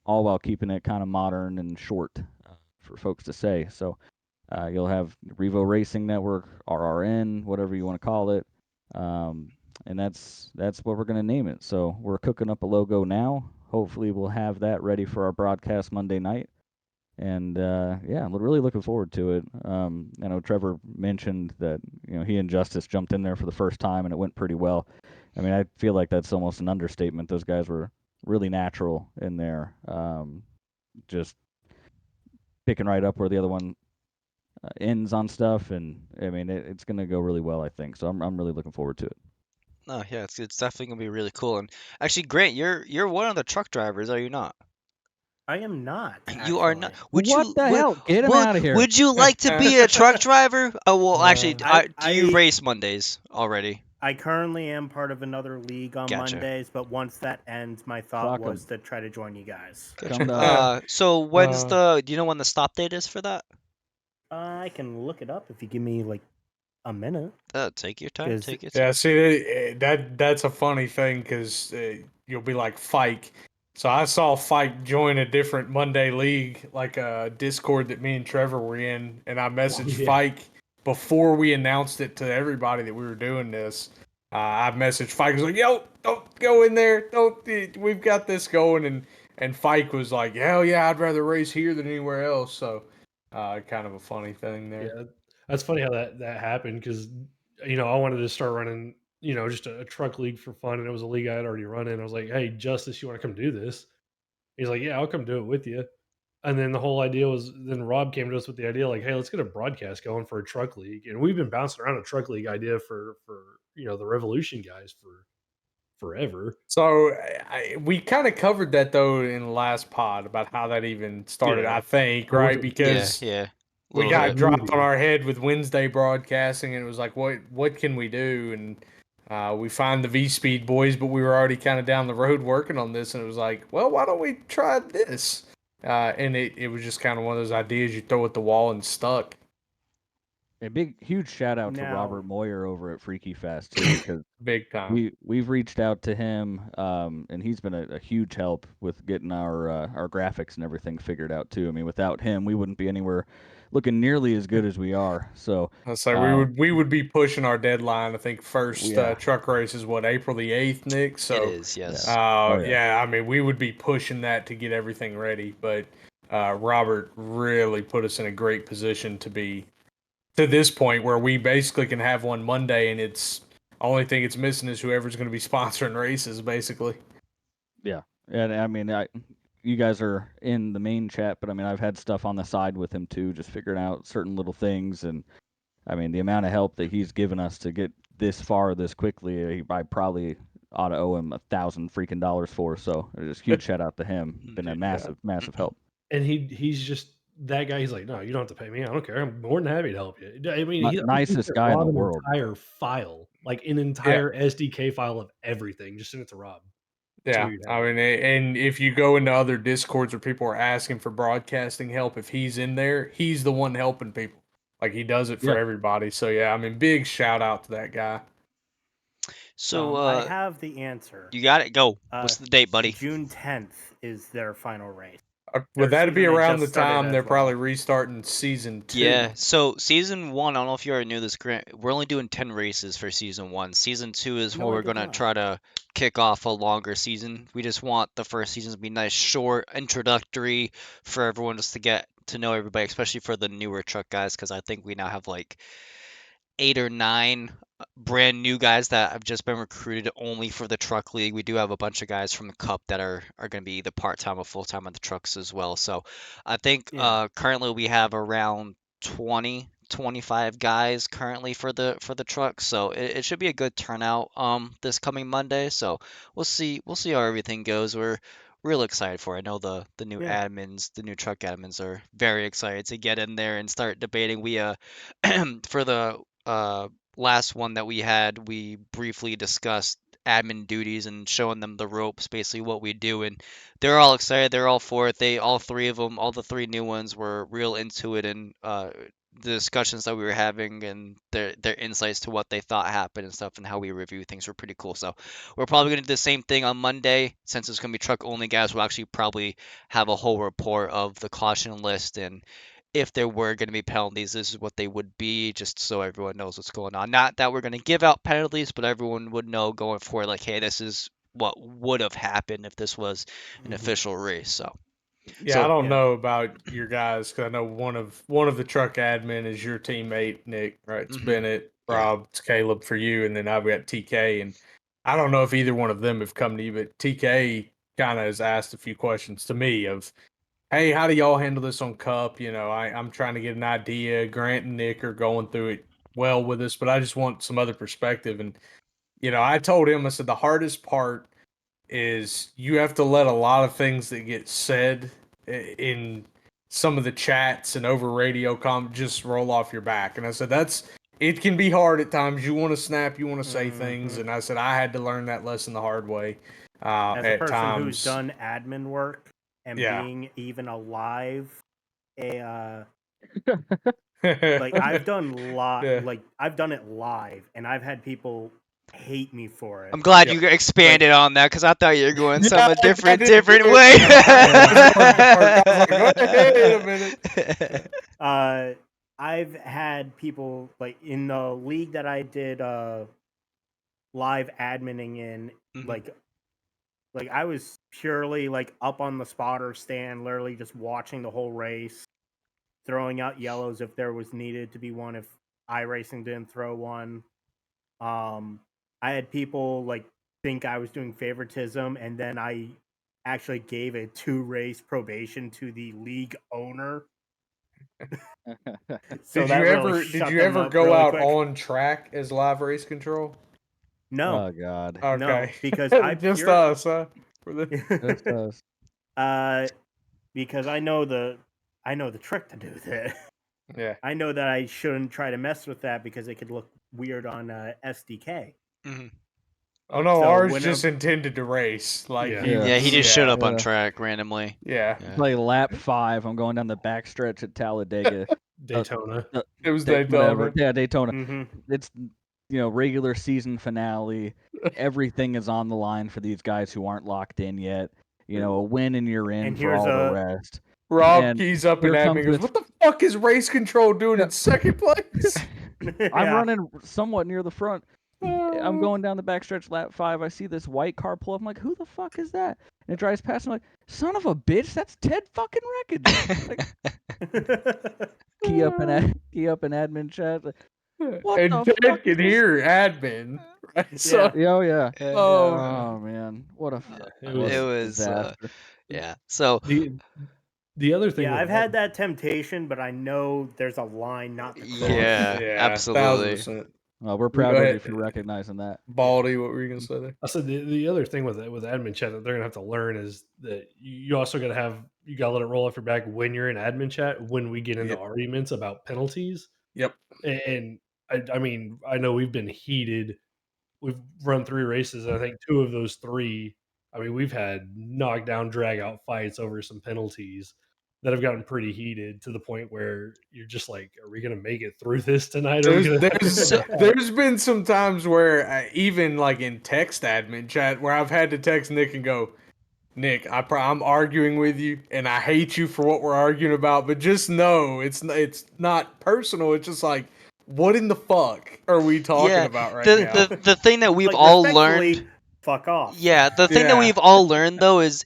all while keeping it kind of modern and short for folks to say. So you'll have Revo Racing Network, RRN, whatever you want to call it. And that's what we're going to name it. So we're cooking up a logo now. Hopefully we'll have that ready for our broadcast Monday night. And yeah, I'm really looking forward to it. I know Trevor mentioned that he and Justice jumped in there for the first time and it went pretty well. I mean, I feel like that's almost an understatement. Those guys were really natural in there, just picking right up where the other one ends on stuff. And I mean, it's going to go really well, I think. So I'm really looking forward to it. Oh yeah, it's definitely gonna be really cool. And actually, Grant, you're one of the truck drivers, are you not? I am not. You are not. actually. Would What you? the hell? Get him would, out of here. Would you like to be a truck driver? Oh well, actually, I- do you I- race Mondays already? I currently am part of another league on Gotcha. Mondays, but once that ends, my thought Fuck 'em. was to try to join you guys. Come to So when's do you know when the stop date is for that? I can look it up if you give me like a minute. Take your time. Is- Take your time. Yeah, see that's a funny thing because you'll be like Fike. So I saw Fike join a different Monday league, like a Discord that me and Trevor were in, and I messaged Yeah. Fike before we announced it to everybody that we were doing this. I messaged Fike. I was like, "Yo, don't go in there. Don't. We've got this going." And Fike was like, "Hell yeah, I'd rather race here than anywhere else." So, kind of a funny thing there. Yeah, that's funny how that happened because I wanted to start running just a truck league for fun, and it was a league I had already run in. I was like, "Hey, Justice, you want to come do this?" He's like, "Yeah, I'll come do it with you." And then the whole idea was, then Rob came to us with the idea like, "Hey, let's get a broadcast going for a truck league." And we've been bouncing around a truck league idea for the Revolution guys for forever. So we kind of covered that though in the last pod about how that even started. Yeah. I think Or was right it- because Yeah. we Little got bit. dropped on our head with Wednesday broadcasting, and it was like, what can we do? And we find the V Speed boys, but we were already kind of down the road working on this, and it was like, well, why don't we try this? And it was just kind of one of those ideas you throw at the wall and stuck. A huge shout out to Now- Robert Moyer over at Freaky Fast too, because Big time. we've reached out to him, and he's been a huge help with getting our graphics and everything figured out too. I mean, without him, we wouldn't be anywhere looking nearly as good as we are. So So we would be pushing our deadline. I think first Yeah. truck race is what, April the 8th, Nick. So It is. Yes. Oh, yeah. yeah, I mean, we would be pushing that to get everything ready, but Robert really put us in a great position to be to this point where we basically can have one Monday, and it's only thing it's missing is whoever's going to be sponsoring races, basically. And I mean, you guys are in the main chat, but I mean, I've had stuff on the side with him too, just figuring out certain little things. And I mean, the amount of help that he's given us to get this far this quickly, I probably ought to owe him $1,000 freaking dollars for. So just huge shout out to him. Been a Dude, massive help. And he's just that guy. He's like, "No, you don't have to pay me. I don't care. I'm more than happy to help you." I mean, he Nicest sent guy in the Rob an world. Entire file, like an entire SDK file of everything. Just send it to Rob. Yeah, Dude, I mean, and if you go into other Discords where people are asking for broadcasting help, if he's in there, he's the one helping people. Like, he does it for Yeah. everybody. So, yeah, I mean, big shout out to that guy. So I have the answer. you got it. Go. What's the date, buddy? June 10th is their final race. Well, Their that'd be season around the just started time as they're well. probably restarting season 2. Yeah, so season 1, I don't know if you already knew this, Grant. We're only doing 10 races for season 1. Season 2 is No, where I we're did gonna not. try to kick off a longer season. We just want the first season to be nice, short, introductory for everyone just to get to know everybody, especially for the newer truck guys, because I think we now have like 8 or 9 brand new guys that have just been recruited only for the truck league. We do have a bunch of guys from the cup that are going to be either part-time or full-time on the trucks as well. So I think Yeah. currently we have around 25 guys currently for the trucks. So it should be a good turnout this coming Monday. So we'll see how everything goes. We're real excited for it. I know the new Yeah. admins, the new truck admins are very excited to get in there and start debating. We for the last one that we had, we briefly discussed admin duties and showing them the ropes, basically what we do, and they're all excited. They're all for it. All three of them, all the three new ones, were real into it, and the discussions that we were having and their insights to what they thought happened and stuff and how we review things were pretty cool. So we're probably gonna do the same thing on Monday, since it's gonna be truck only, guys. We'll actually probably have a whole report of the caution list, and if there were going to be penalties, this is what they would be, just so everyone knows what's going on. Not that we're going to give out penalties, but everyone would know going forward, like, hey, this is what would have happened if this was an official race. So Yeah, So- I don't Yeah. know about your guys because I know one of the truck admin is your teammate Nick, right? It's Mhm. Bennett, Yeah. Rob, it's Caleb for you, and then I've got TK, and I don't know if either one of them have come to you, but TK kind of has asked a few questions to me of, hey, how do y'all handle this on Cup? You know, I'm trying to get an idea. Grant and Nick are going through it well with us, but I just want some other perspective. And I told him, I said the hardest part is you have to let a lot of things that get said in some of the chats and over radio just roll off your back. And I said it can be hard at times. You want to snap, you want to say things, and I said I had to learn that lesson the hard way. As a at person times, who's done admin work and Yeah. being even alive, like like I've done Yeah. like I've done it live, and I've had people hate me for it. I'm glad Yep. you expanded on that because I thought you were going Yeah, some I different did different too. way. I was like, wait a minute. I've had people like in the league that I did live adminning in, Mhm. like I was purely like up on the spotter stand, literally just watching the whole race, throwing out yellows if there was needed to be one, if iRacing didn't throw one. I had people like think I was doing favoritism, and then I actually gave a 2-race probation to the league owner. So Did that you really ever shut did you them ever up go really out quick. on track as live race control? No, Oh God. Okay, because I just pure- us, huh? That's us. because I know the trick to do that. Yeah. I know that I shouldn't try to mess with that because it could look weird on SDK. Mhm. Oh no, So ours whenever- just intended to race. Like Yeah. Yeah. Yeah, he just showed up on Yeah. track randomly. Yeah, Yeah. Like lap 5, I'm going down the backstretch at Talladega. Daytona. it was Whatever. Daytona. Yeah, Daytona. Mhm. It's regular season finale. Everything is on the line for these guys who aren't locked in yet. A win and you're in And for here's all the a- rest. Rob And keys up and here at comes me goes, this- "What the fuck is race control doing in second place?" I'm Yeah. running somewhat near the front. I'm going down the backstretch lap 5. I see this white car pull up. I'm like, who the fuck is that? And it drives past. I'm like, son of a bitch, that's Ted fucking Wreckage. Like, key up an admin chat. Like, what and the Ted fuck can is this? hear admin. Right? So, Oh yeah. oh, Oh man, what a It what was- a It was disaster. yeah. So The other thing Yeah, with I've had that temptation, but I know there's a line not to cross. Yeah, absolutely. 1000%. Well, we're Go proud of you ahead. for recognizing that. Baldy, what were you gonna say there? I said the other thing with admin chat that they're gonna have to learn is that you also gotta let it roll off your back when you're in admin chat when we get into Yep. arguments about penalties. Yep. And I mean, I know we've been heated. We've run 3 races. And I think 2 of those 3, I mean, we've had knockdown, drag out fights over some penalties that have gotten pretty heated to the point where you're just like, are we going to make it through this tonight? There's been some times where even like in text admin chat where I've had to text Nick and go, Nick, I'm arguing with you and I hate you for what we're arguing about, but just know it's not personal. It's just like, what in the fuck are we talking Yeah, about right now? the thing that we've Like, all respectfully, learned. fuck off. Yeah, the thing that Yeah. we've all learned though is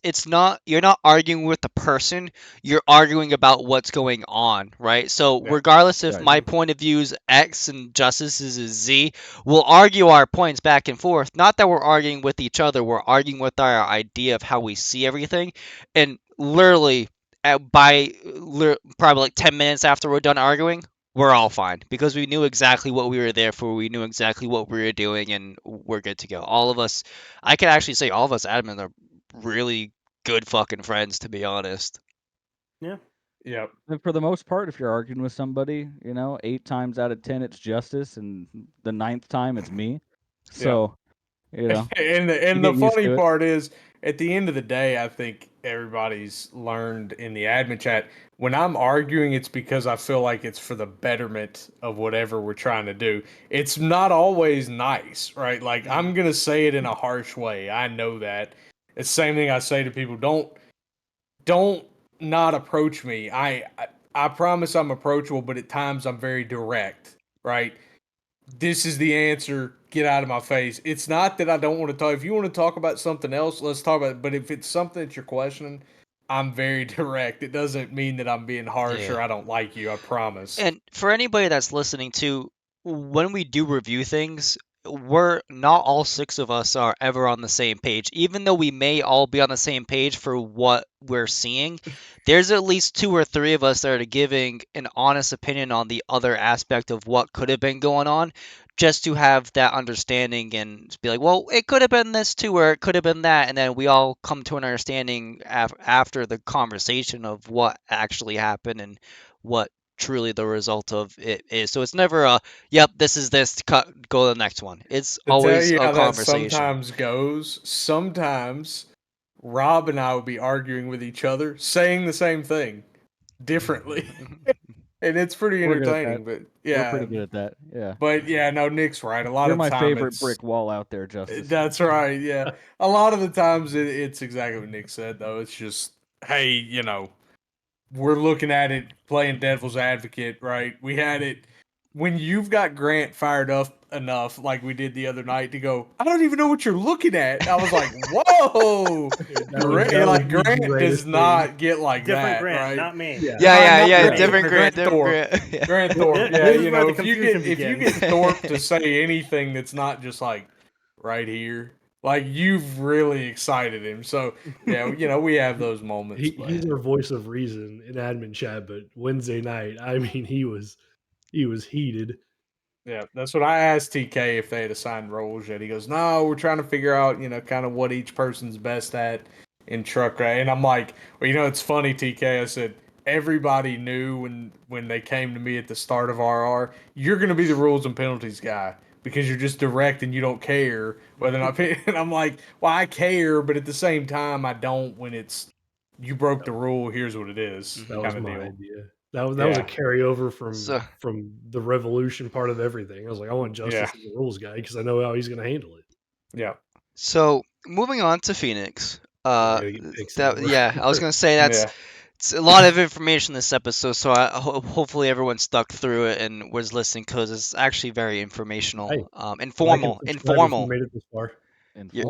you're not arguing with the person, you're arguing about what's going on, right? So Yeah. regardless if Right. my point of view is X and Justice's is Z, we'll argue our points back and forth. Not that we're arguing with each other, we're arguing with our idea of how we see everything. And literally probably like 10 minutes after we're done arguing, we're all fine because we knew exactly what we were there for. We knew exactly what we were doing, and we're good to go. All of us, I can actually say, all of us admins are really good fucking friends, to be honest. Yep. And for the most part, if you're arguing with somebody, 8 times out of 10 it's justice, and the 9th time it's me. So, And you the get used funny to it. part is, at the end of the day, I think everybody's learned in the admin chat, when I'm arguing, it's because I feel like it's for the betterment of whatever we're trying to do. It's not always nice, right? Like, I'm gonna say it in a harsh way. I know that. It's the same thing I say to people. Don't not approach me. I promise I'm approachable, but at times I'm very direct, right? This is the answer. Get out of my face. It's not that I don't want to talk. If you want to talk about something else, let's talk about it. But if it's something that you're questioning, I'm very direct. It doesn't mean that I'm being harsh or Yeah. I don't like you. I promise. And for anybody that's listening to, when we do review things, we're not all 6 of us are ever on the same page. Even though we may all be on the same page for what we're seeing, there's at least 2 or 3 of us that are giving an honest opinion on the other aspect of what could have been going on, just to have that understanding and be like, well, it could have been this too, or it could have been that, and then we all come to an understanding after the conversation of what actually happened and what truly the result of it is. So it's never a, yep, this is this, cut, go to the next one. It's To tell always you a how that conversation. sometimes goes, sometimes Rob and I would be arguing with each other, saying the same thing differently. And it's pretty We're good at entertaining, that. but We're yeah. pretty good at that. Yeah. But yeah, no, Nick's right. A lot You're of my time favorite it's brick wall out there, Justice. That's right. Yeah, a lot of the times it's exactly what Nick said. Though it's just, hey, we're looking at it playing devil's advocate, right? We had it when you've got Grant fired up enough, like we did the other night, to go, I don't even know what you're looking at. I was like, whoa, Grant does not get like Different that, Grant, right? not me. Yeah, Not different Grant, different Thorpe. Grant. Yeah. Grant Thorpe, yeah, This is where the if you confusion get begins. Thorpe to say anything that's not just like right here, like you've really excited him. So yeah, we have those moments. He's our voice of reason in admin chat, but Wednesday night, I mean, he was heated. Yeah, that's what I asked TK if they had assigned roles yet. He goes, no, we're trying to figure out, kind of what each person's best at in truck. And I'm like, well, it's funny, TK. I said, everybody knew when they came to me at the start of RR, you're going to be the rules and penalties guy because you're just direct and you don't care whether or not. And I'm like, well, I care, but at the same time, I don't when it's you broke the rule. Here's what it is. That was kind of my deal. idea. That was a carryover So- from the revolution part of everything. I was like, I want Justice as the rules guy because I know how he's going to handle it. Yeah. So moving on to Phoenix. gotta get picks over. Yeah, I was gonna say it's a lot of information this episode, so hopefully everyone stuck through it and was listening because it's actually very informational, Hey, informal. Like and subscribe if you made it this far.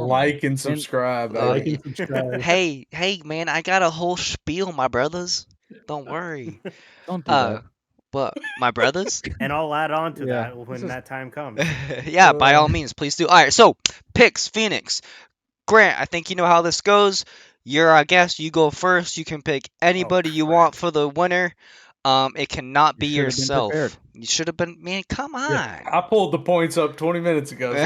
Like and subscribe. Like and subscribe. Hey, man, I got a whole spiel, my brothers. Don't worry. Don't do that. But my brothers? And I'll add on to Yeah. that when that time comes. Yeah, by all means, please do. All right, so picks, Phoenix. Grant, I think you know how this goes. You're our guest. You go first. You can pick anybody you want for the winner. It cannot be You should've been yourself. prepared. You should have been. Man, come on. I pulled the points up 20 minutes ago. So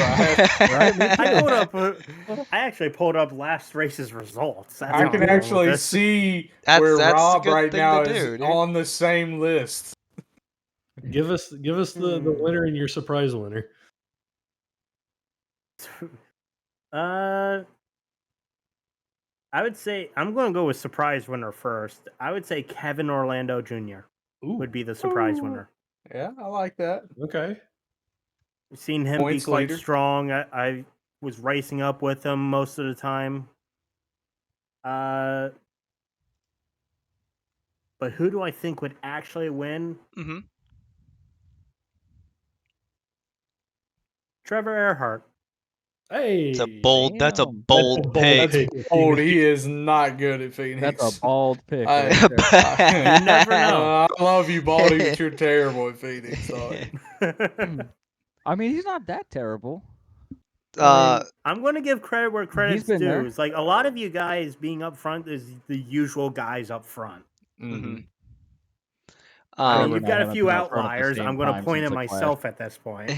I actually pulled up last race's results. That's I how can I'm going with actually this. see That's where a Rob good right thing now to is do, dude. on the same list. Give us the winner and your surprise winner. I would say I'm going to go with surprise winner first. I would say Kevin Orlando Jr. would be the surprise winner. Yeah, I like that. Okay. I've seen him Points be quite leader. strong. I was racing up with him most of the time. But who do I think would actually win? Mm-hmm. Trevor Earhart. Hey. That's a bold Damn. pick. He is not good at Phoenix. That's a bald pick. I- right there. You never know. I love you, Baldy, but you're terrible at Phoenix. Sorry. I mean, he's not that terrible. I'm going to give credit where credit's been due. there. It's like a lot of you guys being up front is the usual guys up front. Mhm. I mean, Trevor you've and I got a haven't few been up front at the outliers. same I'm going to time point at since I crashed. myself at this point.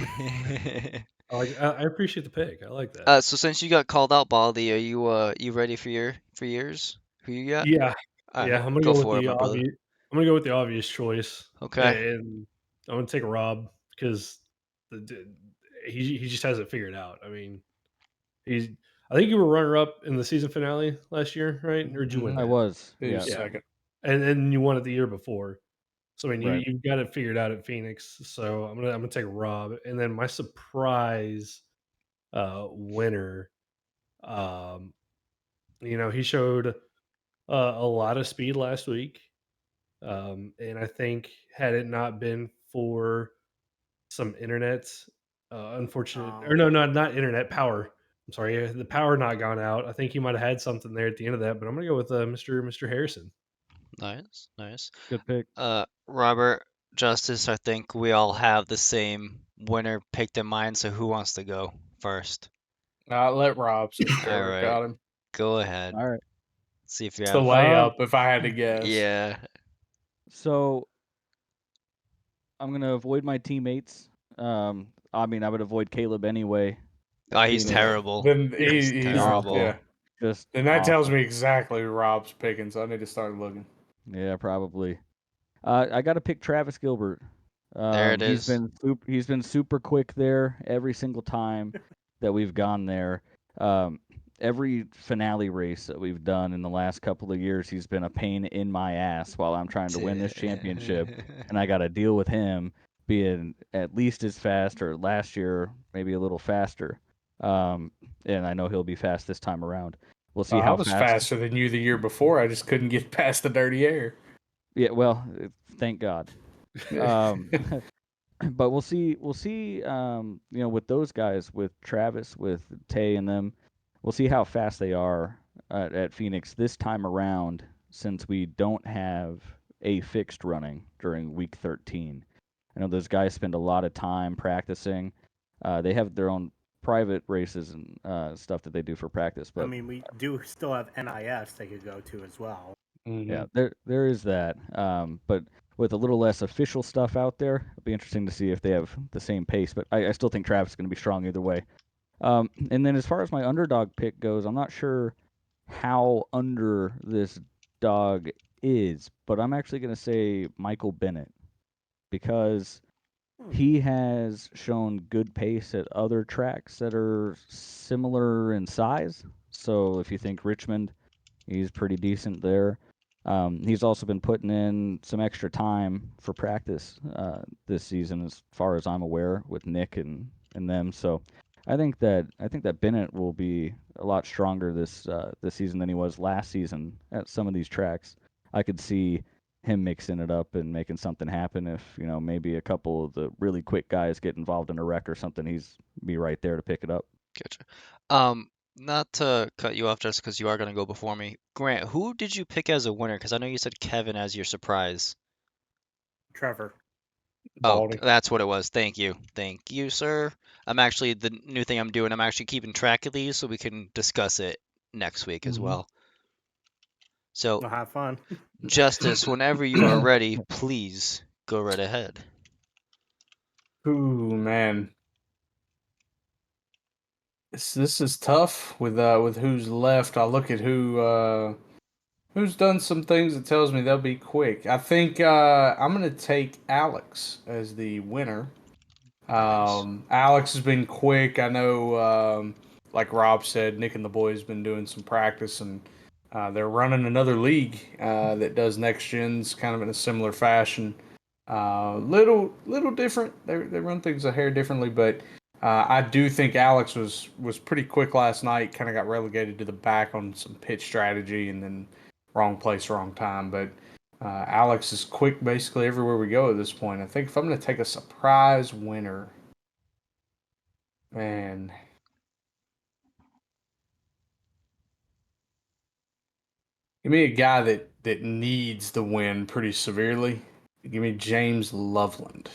I appreciate the pick. I like that. So since you got called out, Baldy, are you ready for yours? Who you got? Yeah. All Yeah, right, I'm gonna go go for with it, the my brother. I'm gonna go with the obvious choice. Okay. And I'm gonna take Rob because he just has it figured out. I mean, he's. I think you were runner up in the season finale last year, right? Or did you win Mhm. I that? was. He was Yeah. Yeah. second. And you won it the year before. So I mean, Right. you've got it figured out at Phoenix. So I'm gonna take Rob, and then my surprise winner. Um, he showed a lot of speed last week, and I think had it not been for some internet, unfortunate, or Oh. no, not internet power. I'm sorry, the power not gone out. I think he might have had something there at the end of that, but I'm gonna go with Mr. Harrison. Nice, nice. Good pick. Robert, Justice, I think we all have the same winner picked in mind, so who wants to go first? I'll let Rob since All Trevor right, got him. go ahead. All right. See if you It's the have. layup, if I had to guess. Yeah. So I'm gonna avoid my teammates. I mean, I would avoid Caleb anyway. Oh, he's Phoenix. terrible. Then He's he's terrible. yeah. Just Then that tells awful. me exactly who Rob's picking, so I need to start looking. Yeah, probably. I got to pick Travis Gilbert. There it He's is. been super quick there every single time that we've gone there. Every finale race that we've done in the last couple of years, he's been a pain in my ass while I'm trying to win this championship, and I got to deal with him being at least as fast, or last year maybe a little faster. And I know he'll be fast this time around. We'll see I how was fast. faster than you the year before. I just couldn't get past the dirty air. Yeah, well, thank God. But we'll see. We'll see. With those guys, with Travis, with Tay, and them, we'll see how fast they are at Phoenix this time around. Since we don't have a fixed running during week 13, I know those guys spend a lot of time practicing. They have their own private races and stuff that they do for practice. But I mean, we do still have NIS they could go to as well. yeah, there is that. But with a little less official stuff out there, it'll be interesting to see if they have the same pace. But I still think Travis is going to be strong either way. And then as far as my underdog pick goes, I'm not sure how under this dog is, but I'm actually going to say Michael Bennett because he has shown good pace at other tracks that are similar in size. So if you think Richmond, he's pretty decent there. He's also been putting in some extra time for practice this season, as far as I'm aware, with Nick and them. So I think that Bennett will be a lot stronger this season than he was last season at some of these tracks. I could see him mixing it up and making something happen if maybe a couple of the really quick guys get involved in a wreck or something. He's be right there to pick it up. Gotcha. Not to cut you off just because you are going to go before me. Grant, who did you pick as a winner? Because I know you said Kevin as your surprise. Trevor. Oh, Baldy. that's what it was. Thank you. Thank you, sir. The new thing I'm doing, I'm actually keeping track of these so we can discuss it next week as well. So, Well, have fun. Justice, whenever you are ready, please go right ahead. Ooh, man. This is tough with who's left. I look at who's done some things that tells me they'll be quick. I think I'm gonna take Alex as the winner. Alex has been quick. I know, like Rob said, Nick and the boys been doing some practice, and they're running another league that does next gens kind of in a similar fashion. Little different. They run things a hair differently, but I do think Alex was pretty quick last night. Kind of got relegated to the back on some pitch strategy, and then wrong place, wrong time. But Alex is quick basically everywhere we go at this point. I think if I'm going to take a surprise winner, man, give me a guy that needs the win pretty severely. Give me James Loveland.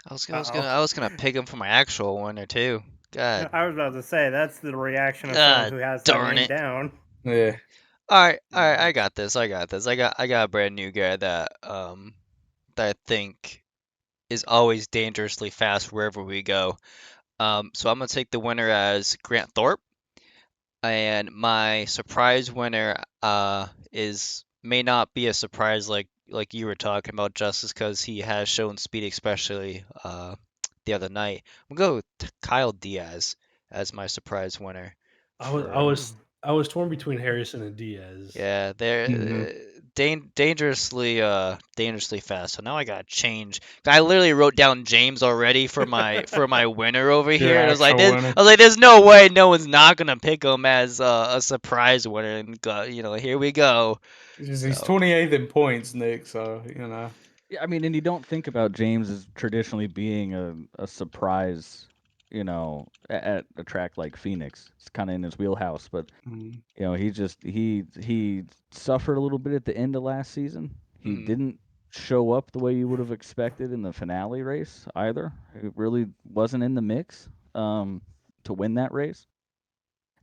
I was gonna pick him for my actual winner too. God. I was about to say that's the reaction of someone who has that darn name it. down. Yeah. All right, I got this. I got a brand new guy that I think is always dangerously fast wherever we go. So I'm gonna take the winner as Grant Thorpe, and my surprise winner is may not be a surprise like you were talking about, Justice, because he has shown speed, especially the other night. I'm gonna go with Kyle Diaz as my surprise winner. I was for, I was I was torn between Harrison and Diaz. Yeah, they're dangerously fast. So now I gotta change. I literally wrote down James already for my winner over Your here. And actual winner. I was like, there's no way no one's not gonna pick him as a surprise winner. And here we go. He's So- 28th in points, Nick. So Yeah, I mean, and you don't think about James as traditionally being a surprise, at a track like Phoenix. It's kind of in his wheelhouse, but he suffered a little bit at the end of last season. He Mhm. didn't show up the way you would have expected in the finale race either. He really wasn't in the mix to win that race.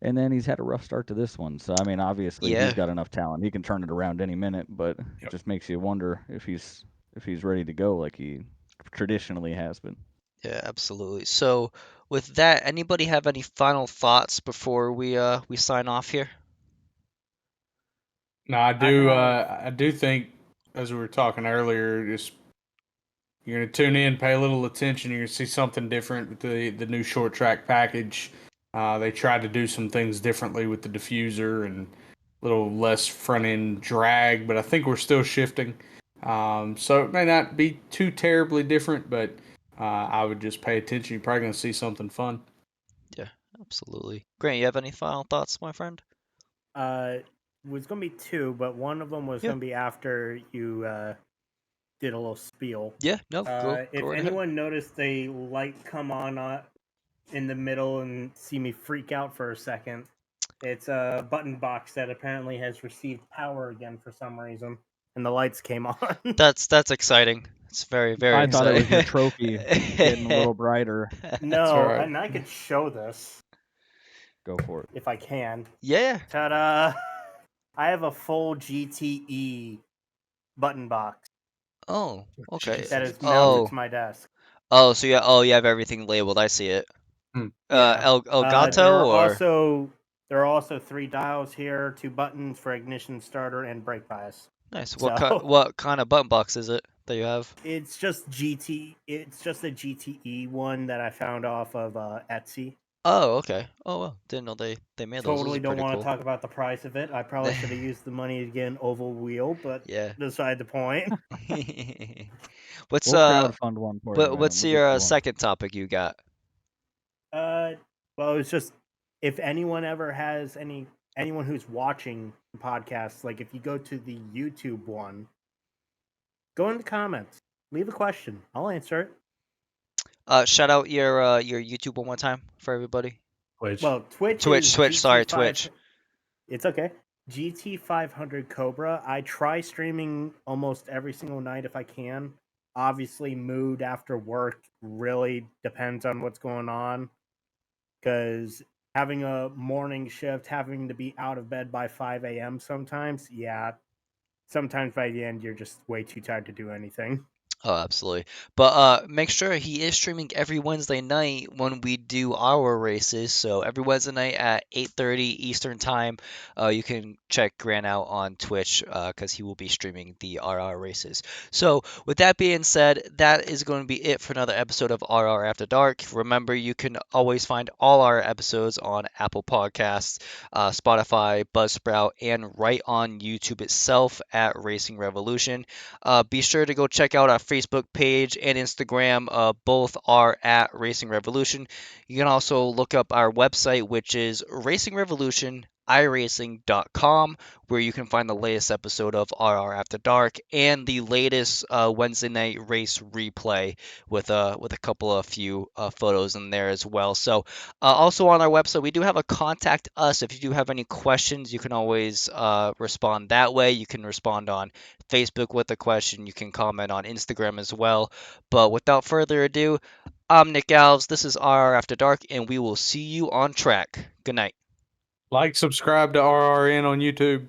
And then he's had a rough start to this one. So I mean, obviously Yeah. he's got enough talent. He can turn it around any minute, but it Yep. just makes you wonder if he's ready to go like he traditionally has been. Yeah, absolutely. So with that, anybody have any final thoughts before we sign off here? No, I do. I do think, as we were talking earlier, just you're gonna tune in, pay a little attention. You're gonna see something different with the new short track package. They tried to do some things differently with the diffuser and a little less front end drag, but I think we're still shifting. So it may not be too terribly different, but I would just pay attention. You're probably gonna see something fun. Yeah, absolutely. Grant, you have any final thoughts, my friend? Was gonna be two, but one of them was Yeah. gonna be after you did a little spiel. Yeah, no, If go right ahead. anyone noticed a light come on in the middle and see me freak out for a second, it's a button box that apparently has received power again for some reason, and the lights came on. That's exciting. It's very, very I thought it was your exciting. trophy getting a little brighter. No, alright. and I could show this Go for it. if I can. Yeah. Ta-da! I have a full GTE button box Oh, okay. that is mounted Oh, to my desk. oh, so you have everything labeled. I see it. Hmm. Yeah. Elgato or there are also 3 dials here, 2 buttons for ignition, starter, and brake bias. nice. so- What kind of button box is it that you have? It's just It's just a GTE one that I found off of Etsy. Oh, okay. Oh well, didn't know they made those. Those Totally are don't pretty want cool. to talk about the price of it. I probably should have used the money to get an oval wheel, but Yeah. beside the point. What's We'll crowdfund one for you. what's man. We'll your get you one. second topic you got? Well, it's just if anyone ever has anyone who's watching the podcast, like if you go to the YouTube one, go in the comments, leave a question, I'll answer it. Shout out your YouTube one more time for everybody. Which Well, Twitch. Twitch, is Twitch, sorry, GT5 Twitch. It's okay. GT500 Cobra. I try streaming almost every single night if I can. Obviously, mood after work really depends on what's going on. Because having a morning shift, having to be out of bed by 5 a.m. sometimes, sometimes by the end you're just way too tired to do anything. Oh, absolutely. But make sure he is streaming every Wednesday night when we do our races. So every Wednesday night at 8:30 Eastern time, you can check Grant out on Twitch because he will be streaming the RR races. So with that being said, that is going to be it for another episode of RR After Dark. Remember, you can always find all our episodes on Apple Podcasts, Spotify, Buzzsprout, and right on YouTube itself at Racing Revolution. Be sure to go check out our Facebook page and Instagram. Both are at Racing Revolution. You can also look up our website, which is racingrevolution.iracing.com, where you can find the latest episode of RR After Dark and the latest Wednesday night race replay with a couple of few photos in there as well. So also on our website, we do have a contact us. If you do have any questions, you can always respond that way. You can respond on Facebook with a question. You can comment on Instagram as well. But without further ado, I'm Nick Alves. This is RR After Dark, and we will see you on track. Good night. Like, subscribe to RRN on YouTube.